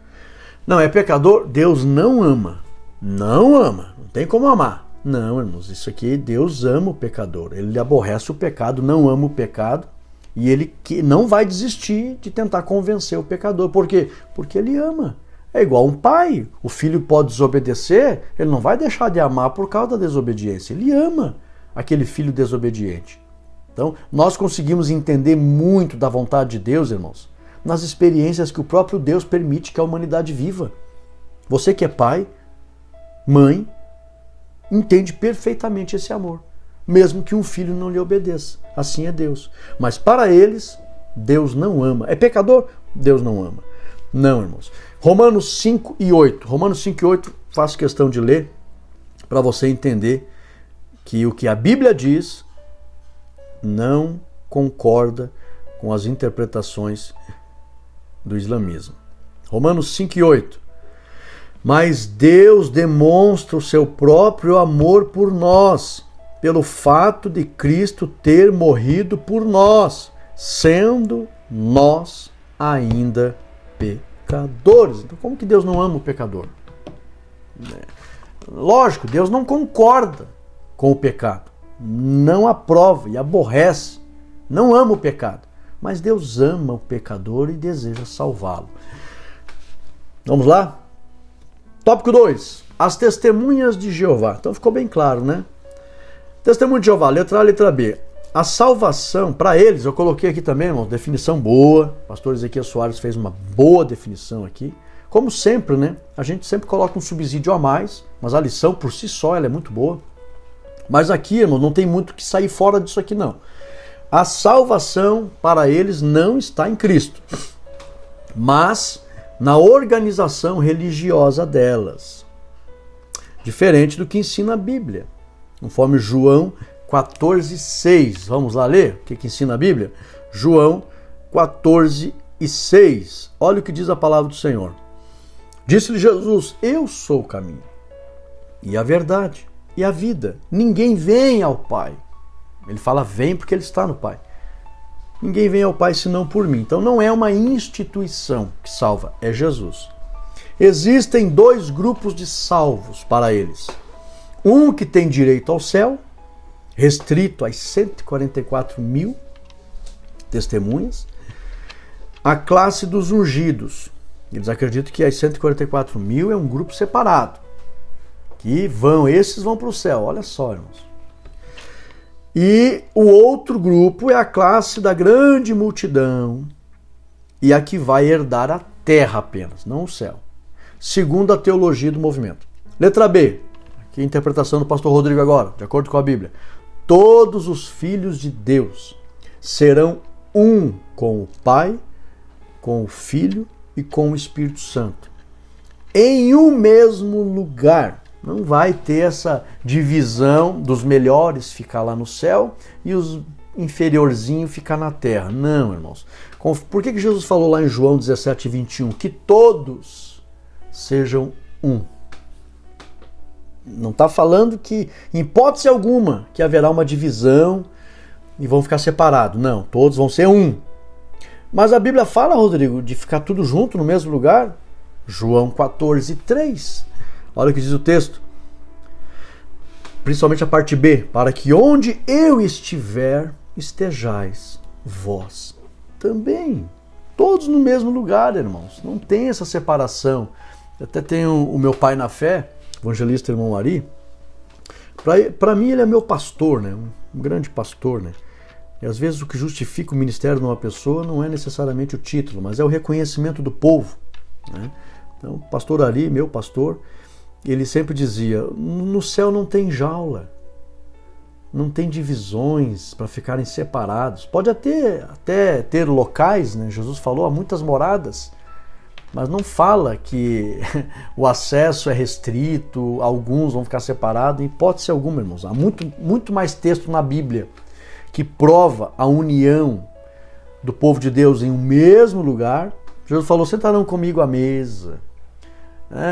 não é pecador, Deus não ama. Não ama, não tem como amar. Não, irmãos, isso aqui, Deus ama o pecador. Ele aborrece o pecado, não ama o pecado. E ele não vai desistir de tentar convencer o pecador. Por quê? Porque ele ama. É igual um pai. O filho pode desobedecer, ele não vai deixar de amar por causa da desobediência. Ele ama aquele filho desobediente. Então, nós conseguimos entender muito da vontade de Deus, irmãos, nas experiências que o próprio Deus permite que a humanidade viva. Você que é pai, mãe, entende perfeitamente esse amor, mesmo que um filho não lhe obedeça. Assim é Deus. Mas para eles, Deus não ama. É pecador? Deus não ama. Não, irmãos. Romanos 5 e 8. Romanos 5 e 8, faço questão de ler para você entender que o que a Bíblia diz não concorda com as interpretações do islamismo. Romanos 5 e 8. Mas Deus demonstra o seu próprio amor por nós, pelo fato de Cristo ter morrido por nós, sendo nós ainda pecadores. Então, como que Deus não ama o pecador? Lógico, Deus não concorda com o pecado, não aprova e aborrece, não ama o pecado, mas Deus ama o pecador e deseja salvá-lo. Vamos lá? Tópico 2. As testemunhas de Jeová. Então ficou bem claro, né? Testemunho de Jeová, letra A, letra B. A salvação, para eles, eu coloquei aqui também, irmão, definição boa. O pastor Ezequiel Soares fez uma boa definição aqui. Como sempre, né? A gente sempre coloca um subsídio a mais, mas a lição por si só ela é muito boa. Mas aqui, irmão, não tem muito que sair fora disso aqui, não. A salvação para eles não está em Cristo, mas na organização religiosa delas. Diferente do que ensina a Bíblia. Conforme João 14,6. Vamos lá ler o que ensina a Bíblia? João 14,6. Olha o que diz a palavra do Senhor. Disse-lhe Jesus: eu sou o caminho e a verdade e a vida. Ninguém vem ao Pai. Ele fala vem porque ele está no Pai. Ninguém vem ao Pai senão por mim. Então não é uma instituição que salva, é Jesus. Existem dois grupos de salvos para eles. Um que tem direito ao céu, restrito às 144 mil testemunhas. A classe dos ungidos. Eles acreditam que as 144 mil é um grupo separado. Esses vão para o céu. Olha só, irmãos. E o outro grupo é a classe da grande multidão e a que vai herdar a terra apenas, não o céu. Segundo a teologia do movimento. Letra B, aqui a interpretação do pastor Rodrigo agora, de acordo com a Bíblia. Todos os filhos de Deus serão um com o Pai, com o Filho e com o Espírito Santo. Em um mesmo lugar. Não vai ter essa divisão dos melhores ficar lá no céu e os inferiorzinhos ficar na terra. Não, irmãos. Por que Jesus falou lá em João 17, 21? Que todos sejam um. Não está falando que, em hipótese alguma, que haverá uma divisão e vão ficar separados. Não, todos vão ser um. Mas a Bíblia fala, Rodrigo, de ficar tudo junto no mesmo lugar? João 14, 3. Olha o que diz o texto. Principalmente a parte B. Para que onde eu estiver, estejais vós também. Todos no mesmo lugar, irmãos. Não tem essa separação. Eu até tenho o meu pai na fé, evangelista irmão Ari. Para mim ele é meu pastor, né? Um grande pastor, né? E às vezes o que justifica o ministério de uma pessoa não é necessariamente o título, mas é o reconhecimento do povo, né? Então, o pastor Ari, meu pastor, ele sempre dizia, no céu não tem jaula, não tem divisões para ficarem separados. Pode até ter locais, né? Jesus falou, há muitas moradas, mas não fala que o acesso é restrito, alguns vão ficar separados, em hipótese alguma, irmãos. Há muito mais texto na Bíblia que prova a união do povo de Deus em um mesmo lugar. Jesus falou, sentarão comigo à mesa.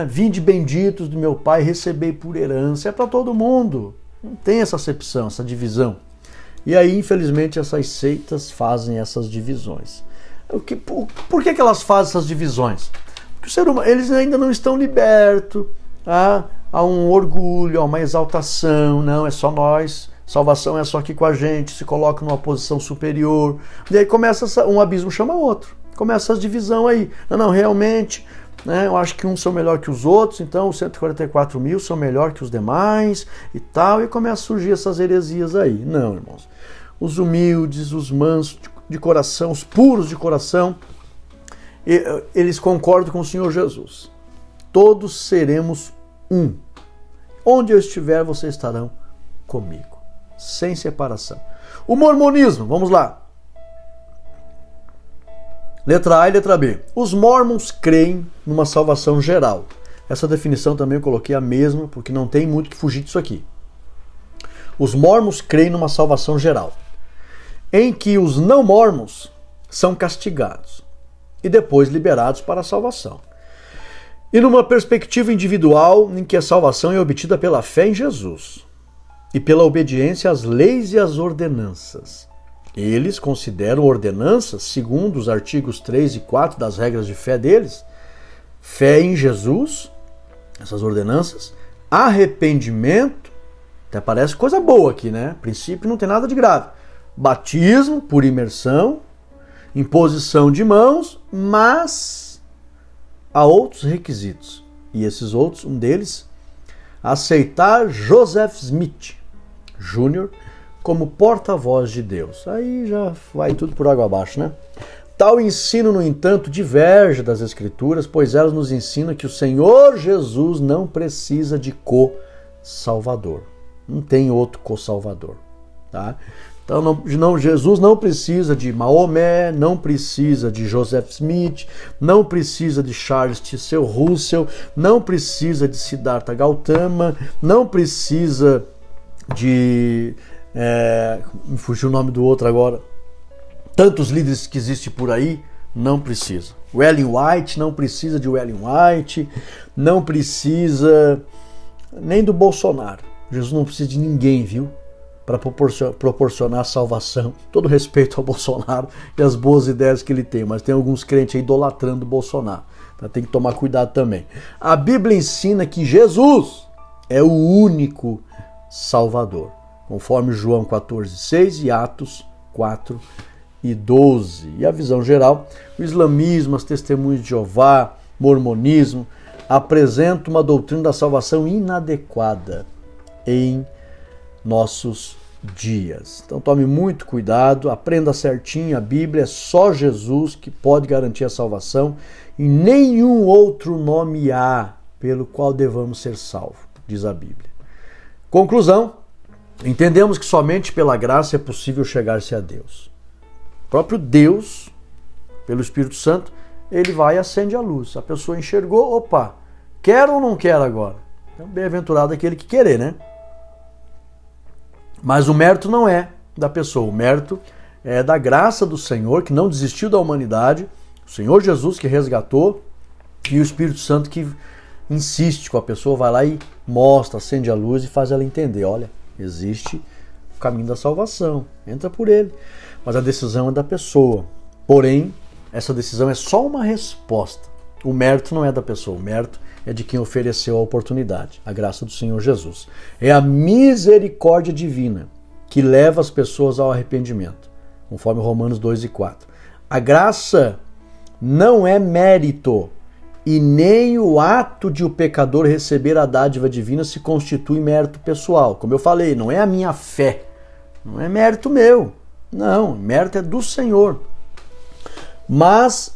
Vinde benditos do meu Pai, recebei por herança. É para todo mundo. Não tem essa acepção, essa divisão. E aí, infelizmente, essas seitas fazem essas divisões. Por que elas fazem essas divisões? Porque o ser humano, eles ainda não estão libertos a um orgulho, a uma exaltação. Não, é só nós. Salvação é só aqui com a gente. Se coloca numa posição superior. E aí começa um abismo chama outro. Começa essa divisão aí. Não, realmente... eu acho que uns são melhor que os outros, então os 144 mil são melhor que os demais e tal, e começa a surgir essas heresias aí. Não, irmãos. Os humildes, os mansos de coração, os puros de coração, eles concordam com o Senhor Jesus. Todos seremos um. Onde eu estiver, vocês estarão comigo. Sem separação. O mormonismo, vamos lá. Letra A e letra B. Os mormons creem numa salvação geral. Essa definição também eu coloquei a mesma, porque não tem muito que fugir disso aqui. Os mormons creem numa salvação geral, em que os não mormons são castigados e depois liberados para a salvação. E numa perspectiva individual, em que a salvação é obtida pela fé em Jesus e pela obediência às leis e às ordenanças. Eles consideram ordenanças, segundo os artigos 3 e 4 das regras de fé deles, fé em Jesus, essas ordenanças, arrependimento, até parece coisa boa aqui, né? Princípio não tem nada de grave. Batismo por imersão, imposição de mãos, mas há outros requisitos. E esses outros, um deles, aceitar Joseph Smith Jr. como porta-voz de Deus. Aí já vai tudo por água abaixo, né? Tal ensino, no entanto, diverge das Escrituras, pois elas nos ensinam que o Senhor Jesus não precisa de co-salvador. Não tem outro co-salvador, tá? Então, Jesus não precisa de Maomé, não precisa de Joseph Smith, não precisa de Charles Taze Russell, não precisa de Siddhartha Gautama, não precisa de... me fugiu o nome do outro agora. Tantos líderes que existem por aí, não precisa. O Ellen White não precisa de Ellen White, não precisa nem do Bolsonaro. Jesus não precisa de ninguém, viu? Para proporcionar salvação. Todo respeito ao Bolsonaro e as boas ideias que ele tem, mas tem alguns crentes aí idolatrando o Bolsonaro. Então tem que tomar cuidado também. A Bíblia ensina que Jesus é o único Salvador, conforme João 14:6 e Atos 4:12. E a visão geral, o islamismo, as testemunhas de Jeová, mormonismo, apresentam uma doutrina da salvação inadequada em nossos dias. Então tome muito cuidado, aprenda certinho a Bíblia, é só Jesus que pode garantir a salvação e nenhum outro nome há pelo qual devamos ser salvos, diz a Bíblia. Conclusão, entendemos que somente pela graça é possível chegar-se a Deus. O próprio Deus, pelo Espírito Santo, ele vai e acende a luz. A pessoa enxergou, opa, quero ou não quero agora? Então, bem-aventurado aquele que querer, né? Mas o mérito não é da pessoa, o mérito é da graça do Senhor, que não desistiu da humanidade, o Senhor Jesus que resgatou, e o Espírito Santo que insiste com a pessoa, vai lá e mostra, acende a luz e faz ela entender, olha, existe o caminho da salvação, entra por ele. Mas a decisão é da pessoa. Porém, essa decisão é só uma resposta. O mérito não é da pessoa, o mérito é de quem ofereceu a oportunidade, a graça do Senhor Jesus. É a misericórdia divina que leva as pessoas ao arrependimento, conforme Romanos 2:4. A graça não é mérito, e nem o ato de o pecador receber a dádiva divina se constitui mérito pessoal. Como eu falei, não é a minha fé, não é mérito meu. Não, mérito é do Senhor. Mas,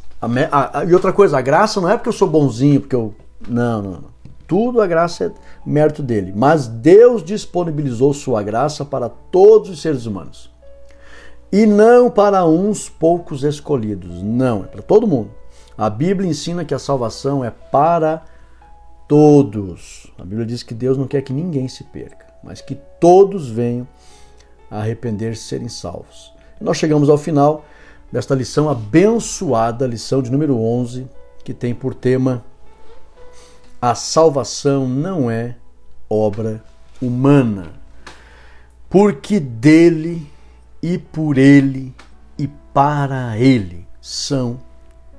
e outra coisa, a graça não é porque eu sou bonzinho, porque eu... Não. Tudo a graça é mérito dele. Mas Deus disponibilizou sua graça para todos os seres humanos. E não para uns poucos escolhidos. Não, é para todo mundo. A Bíblia ensina que a salvação é para todos. A Bíblia diz que Deus não quer que ninguém se perca, mas que todos venham a arrepender-se e serem salvos. E nós chegamos ao final desta lição abençoada, lição de número 11, que tem por tema: a salvação não é obra humana, porque dele e por ele e para ele são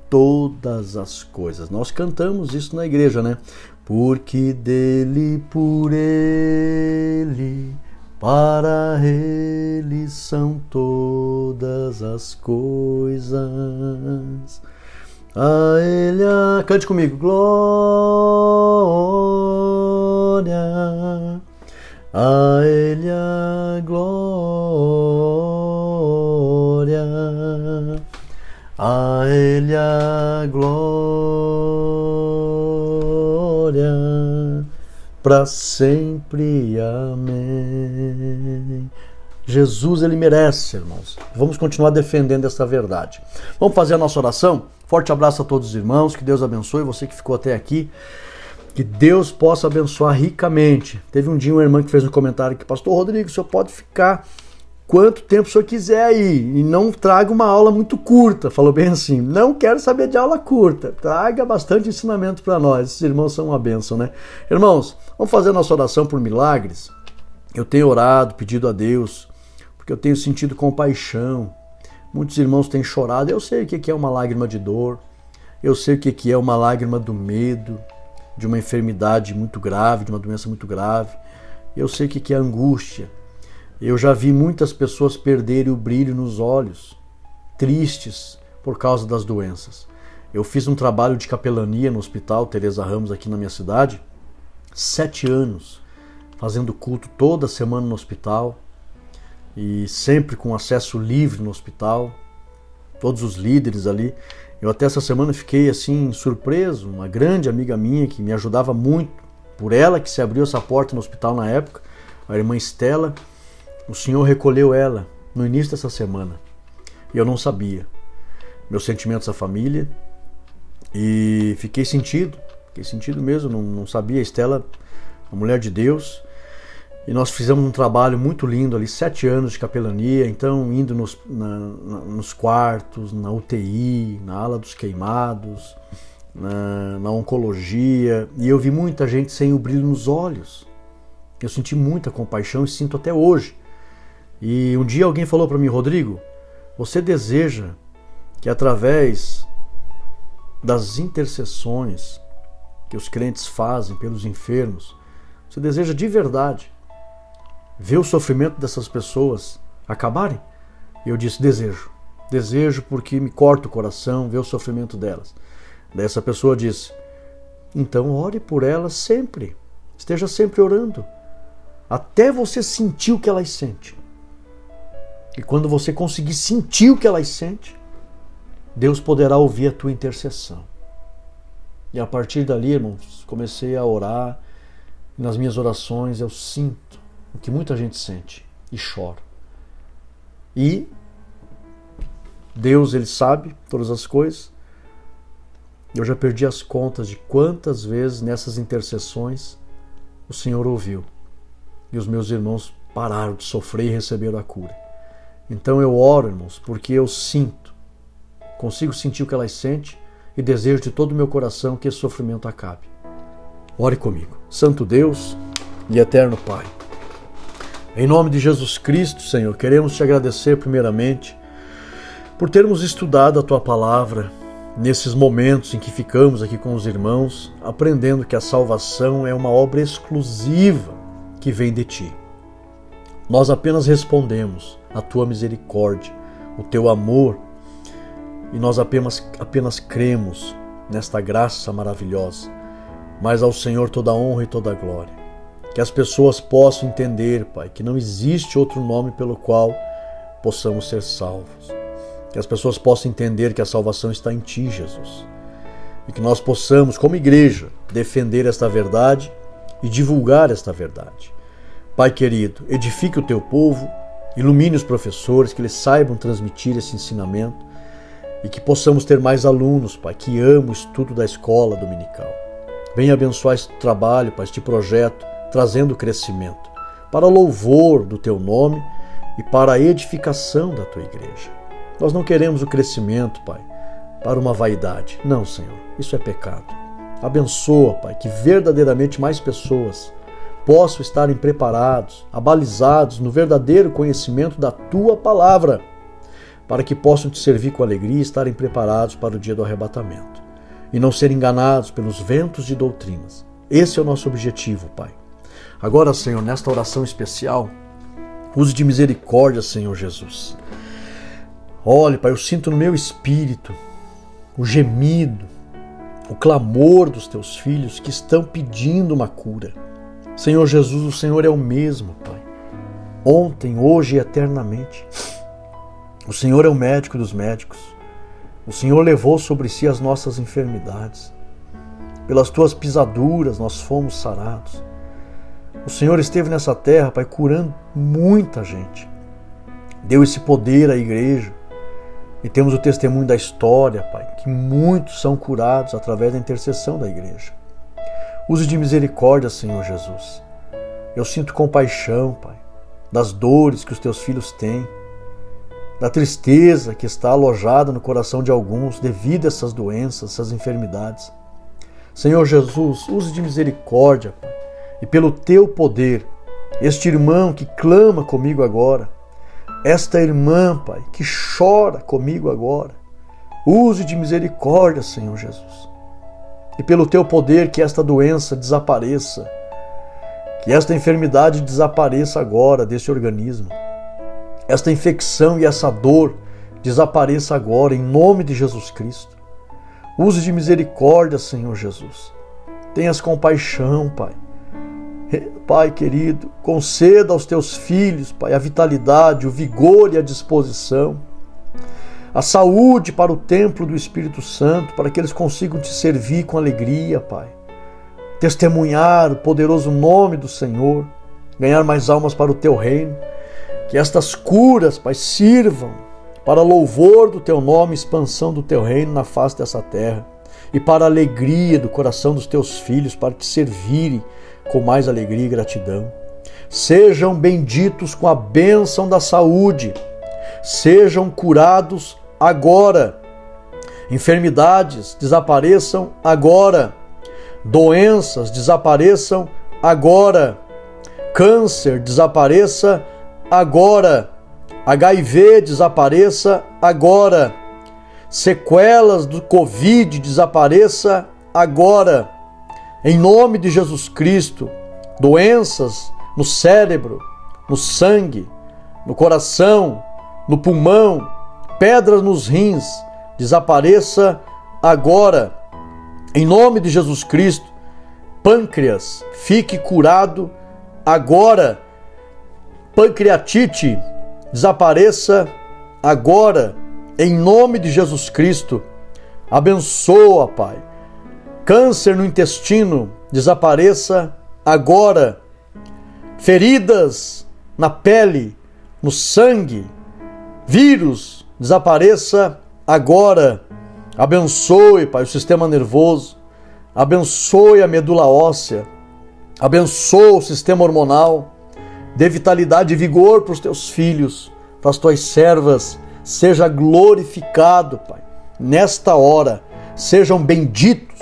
todas as coisas. Nós cantamos isso na igreja, né? Porque dele, por ele, para ele são todas as coisas. A ele, cante comigo, glória. A ele a glória. A ele a glória, para sempre, amém. Jesus, ele merece, irmãos. Vamos continuar defendendo essa verdade. Vamos fazer a nossa oração? Forte abraço a todos os irmãos, que Deus abençoe você que ficou até aqui. Que Deus possa abençoar ricamente. Teve um dia uma irmã que fez um comentário que, pastor Rodrigo, o senhor pode ficar quanto tempo o senhor quiser aí, e não traga uma aula muito curta. Falou bem assim, não quero saber de aula curta, traga bastante ensinamento para nós. Esses irmãos são uma bênção, né? Irmãos, vamos fazer a nossa oração por milagres. Eu tenho orado, pedido a Deus, porque eu tenho sentido compaixão. Muitos irmãos têm chorado. Eu sei o que é uma lágrima de dor, eu sei o que é uma lágrima do medo, de uma enfermidade muito grave, de uma doença muito grave. Eu sei o que é angústia. Eu já vi muitas pessoas perderem o brilho nos olhos, tristes por causa das doenças. Eu fiz um trabalho de capelania no Hospital Teresa Ramos aqui na minha cidade, 7 anos, fazendo culto toda semana no hospital e sempre com acesso livre no hospital, todos os líderes ali. Eu até essa semana fiquei assim surpreso, uma grande amiga minha que me ajudava muito, por ela que se abriu essa porta no hospital na época, a irmã Estela. O Senhor recolheu ela no início dessa semana e eu não sabia. Meus sentimentos à família, e fiquei sentido mesmo, não sabia. A Estela, a mulher de Deus, e nós fizemos um trabalho muito lindo ali, 7 anos de capelania, então indo nos quartos, na UTI, na ala dos queimados, na oncologia, e eu vi muita gente sem o brilho nos olhos. Eu senti muita compaixão e sinto até hoje. E um dia alguém falou para mim, Rodrigo, você deseja que através das intercessões que os crentes fazem pelos enfermos, você deseja de verdade ver o sofrimento dessas pessoas acabarem? E eu disse, desejo porque me corta o coração ver o sofrimento delas. Daí essa pessoa disse, então ore por elas sempre, esteja sempre orando, até você sentir o que elas sentem. E quando você conseguir sentir o que elas sentem, Deus poderá ouvir a tua intercessão. E a partir dali, irmãos, comecei a orar. E nas minhas orações eu sinto o que muita gente sente e chora. E Deus, Ele sabe todas as coisas. Eu já perdi as contas de quantas vezes nessas intercessões o Senhor ouviu. E os meus irmãos pararam de sofrer e receberam a cura. Então eu oro, irmãos, porque eu sinto, consigo sentir o que elas sentem e desejo de todo o meu coração que esse sofrimento acabe. Ore comigo. Santo Deus e eterno Pai, em nome de Jesus Cristo, Senhor, queremos te agradecer primeiramente por termos estudado a Tua Palavra nesses momentos em que ficamos aqui com os irmãos, aprendendo que a salvação é uma obra exclusiva que vem de Ti. Nós apenas respondemos a Tua misericórdia, o Teu amor, e nós apenas cremos nesta graça maravilhosa. Mas ao Senhor toda a honra e toda a glória. Que as pessoas possam entender, Pai, que não existe outro nome pelo qual possamos ser salvos. Que as pessoas possam entender que a salvação está em Ti, Jesus. E que nós possamos, como igreja, defender esta verdade e divulgar esta verdade. Pai querido, edifique o Teu povo, ilumine os professores, que eles saibam transmitir esse ensinamento e que possamos ter mais alunos, Pai, que amam o estudo da escola dominical. Venha abençoar este trabalho, Pai, este projeto, trazendo crescimento para louvor do Teu nome e para a edificação da Tua igreja. Nós não queremos o crescimento, Pai, para uma vaidade. Não, Senhor, isso é pecado. Abençoa, Pai, que verdadeiramente mais pessoas possam estarem preparados, abalizados no verdadeiro conhecimento da Tua palavra, para que possam Te servir com alegria e estarem preparados para o dia do arrebatamento. E não serem enganados pelos ventos de doutrinas. Esse é o nosso objetivo, Pai. Agora, Senhor, nesta oração especial, use de misericórdia, Senhor Jesus. Olhe, Pai, eu sinto no meu espírito o gemido, o clamor dos Teus filhos que estão pedindo uma cura. Senhor Jesus, o Senhor é o mesmo, Pai. Ontem, hoje e eternamente. O Senhor é o médico dos médicos. O Senhor levou sobre si as nossas enfermidades. Pelas Tuas pisaduras nós fomos sarados. O Senhor esteve nessa terra, Pai, curando muita gente. Deu esse poder à igreja. E temos o testemunho da história, Pai, que muitos são curados através da intercessão da igreja. Use de misericórdia, Senhor Jesus. Eu sinto compaixão, Pai, das dores que os Teus filhos têm, da tristeza que está alojada no coração de alguns devido a essas doenças, essas enfermidades. Senhor Jesus, use de misericórdia, Pai, e pelo Teu poder, este irmão que clama comigo agora, esta irmã, Pai, que chora comigo agora, use de misericórdia, Senhor Jesus, e pelo Teu poder que esta doença desapareça, que esta enfermidade desapareça agora desse organismo. Esta infecção e essa dor desapareça agora, em nome de Jesus Cristo. Use de misericórdia, Senhor Jesus. Tenhas compaixão, Pai. Pai querido, conceda aos Teus filhos, Pai, a vitalidade, o vigor e a disposição, a saúde para o templo do Espírito Santo, para que eles consigam Te servir com alegria, Pai. Testemunhar o poderoso nome do Senhor, ganhar mais almas para o Teu reino. Que estas curas, Pai, sirvam para louvor do Teu nome, expansão do Teu reino na face dessa terra e para a alegria do coração dos Teus filhos, para Te servirem com mais alegria e gratidão. Sejam benditos com a bênção da saúde, sejam curados agora, enfermidades desapareçam agora, doenças desapareçam agora, câncer desapareça agora, HIV desapareça agora, sequelas do Covid desapareça agora, em nome de Jesus Cristo. Doenças no cérebro, no sangue, no coração, no pulmão, pedras nos rins, desapareça agora, em nome de Jesus Cristo. Pâncreas, fique curado agora. Pancreatite, desapareça agora, em nome de Jesus Cristo. Abençoa, Pai, Câncer no intestino, desapareça agora. Feridas na pele, no sangue, vírus, desapareça agora. Abençoe, Pai, o sistema nervoso. Abençoe a medula óssea. Abençoe o sistema hormonal. Dê vitalidade e vigor para os teus filhos, para as tuas servas. Seja glorificado, Pai. Nesta hora, sejam benditos.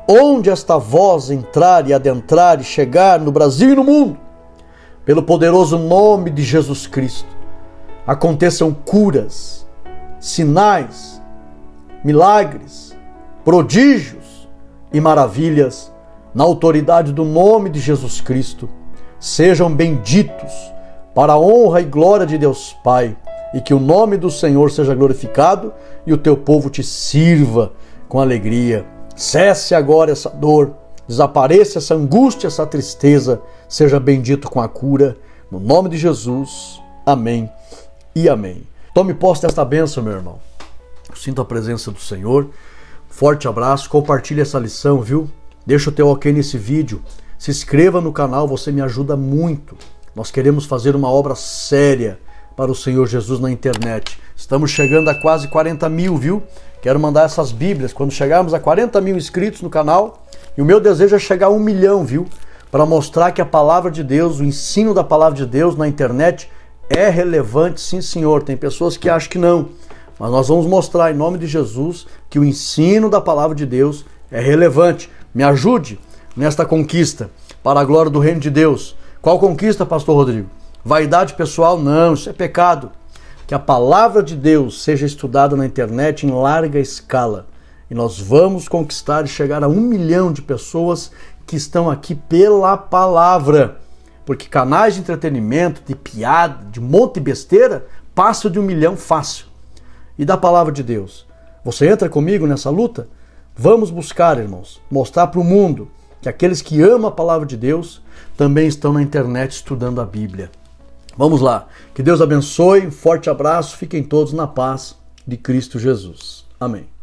Onde esta voz entrar e adentrar e chegar no Brasil e no mundo, pelo poderoso nome de Jesus Cristo, aconteçam curas, sinais, milagres, prodígios e maravilhas na autoridade do nome de Jesus Cristo. Sejam benditos para a honra e glória de Deus Pai, e que o nome do Senhor seja glorificado e o teu povo te sirva com alegria. Cesse agora essa dor, desapareça essa angústia, essa tristeza, seja bendito com a cura, no nome de Jesus. Amém e amém. Tome posse desta bênção, meu irmão. Sinto a presença do Senhor. Forte abraço, compartilhe essa lição, viu? Deixa o teu ok nesse vídeo. Se inscreva no canal, você me ajuda muito. Nós queremos fazer uma obra séria para o Senhor Jesus na internet. Estamos chegando a quase 40 mil, viu? Quero mandar essas Bíblias quando chegarmos a 40 mil inscritos no canal. E o meu desejo é chegar a 1 milhão, viu? Para mostrar que a palavra de Deus, o ensino da palavra de Deus na internet é relevante, sim senhor. Tem pessoas que acham que não. Mas nós vamos mostrar em nome de Jesus que o ensino da palavra de Deus é relevante. Me ajude nesta conquista para a glória do reino de Deus. Qual conquista, pastor Rodrigo? Vaidade pessoal? Não, isso é pecado. Que a palavra de Deus seja estudada na internet em larga escala. E nós vamos conquistar e chegar a 1 milhão de pessoas que estão aqui pela palavra. Porque canais de entretenimento, de piada, de monte de besteira, passam de 1 milhão fácil. E da palavra de Deus? Você entra comigo nessa luta? Vamos buscar, irmãos, mostrar para o mundo que aqueles que amam a palavra de Deus também estão na internet estudando a Bíblia. Vamos lá. Que Deus abençoe, um forte abraço, fiquem todos na paz de Cristo Jesus. Amém.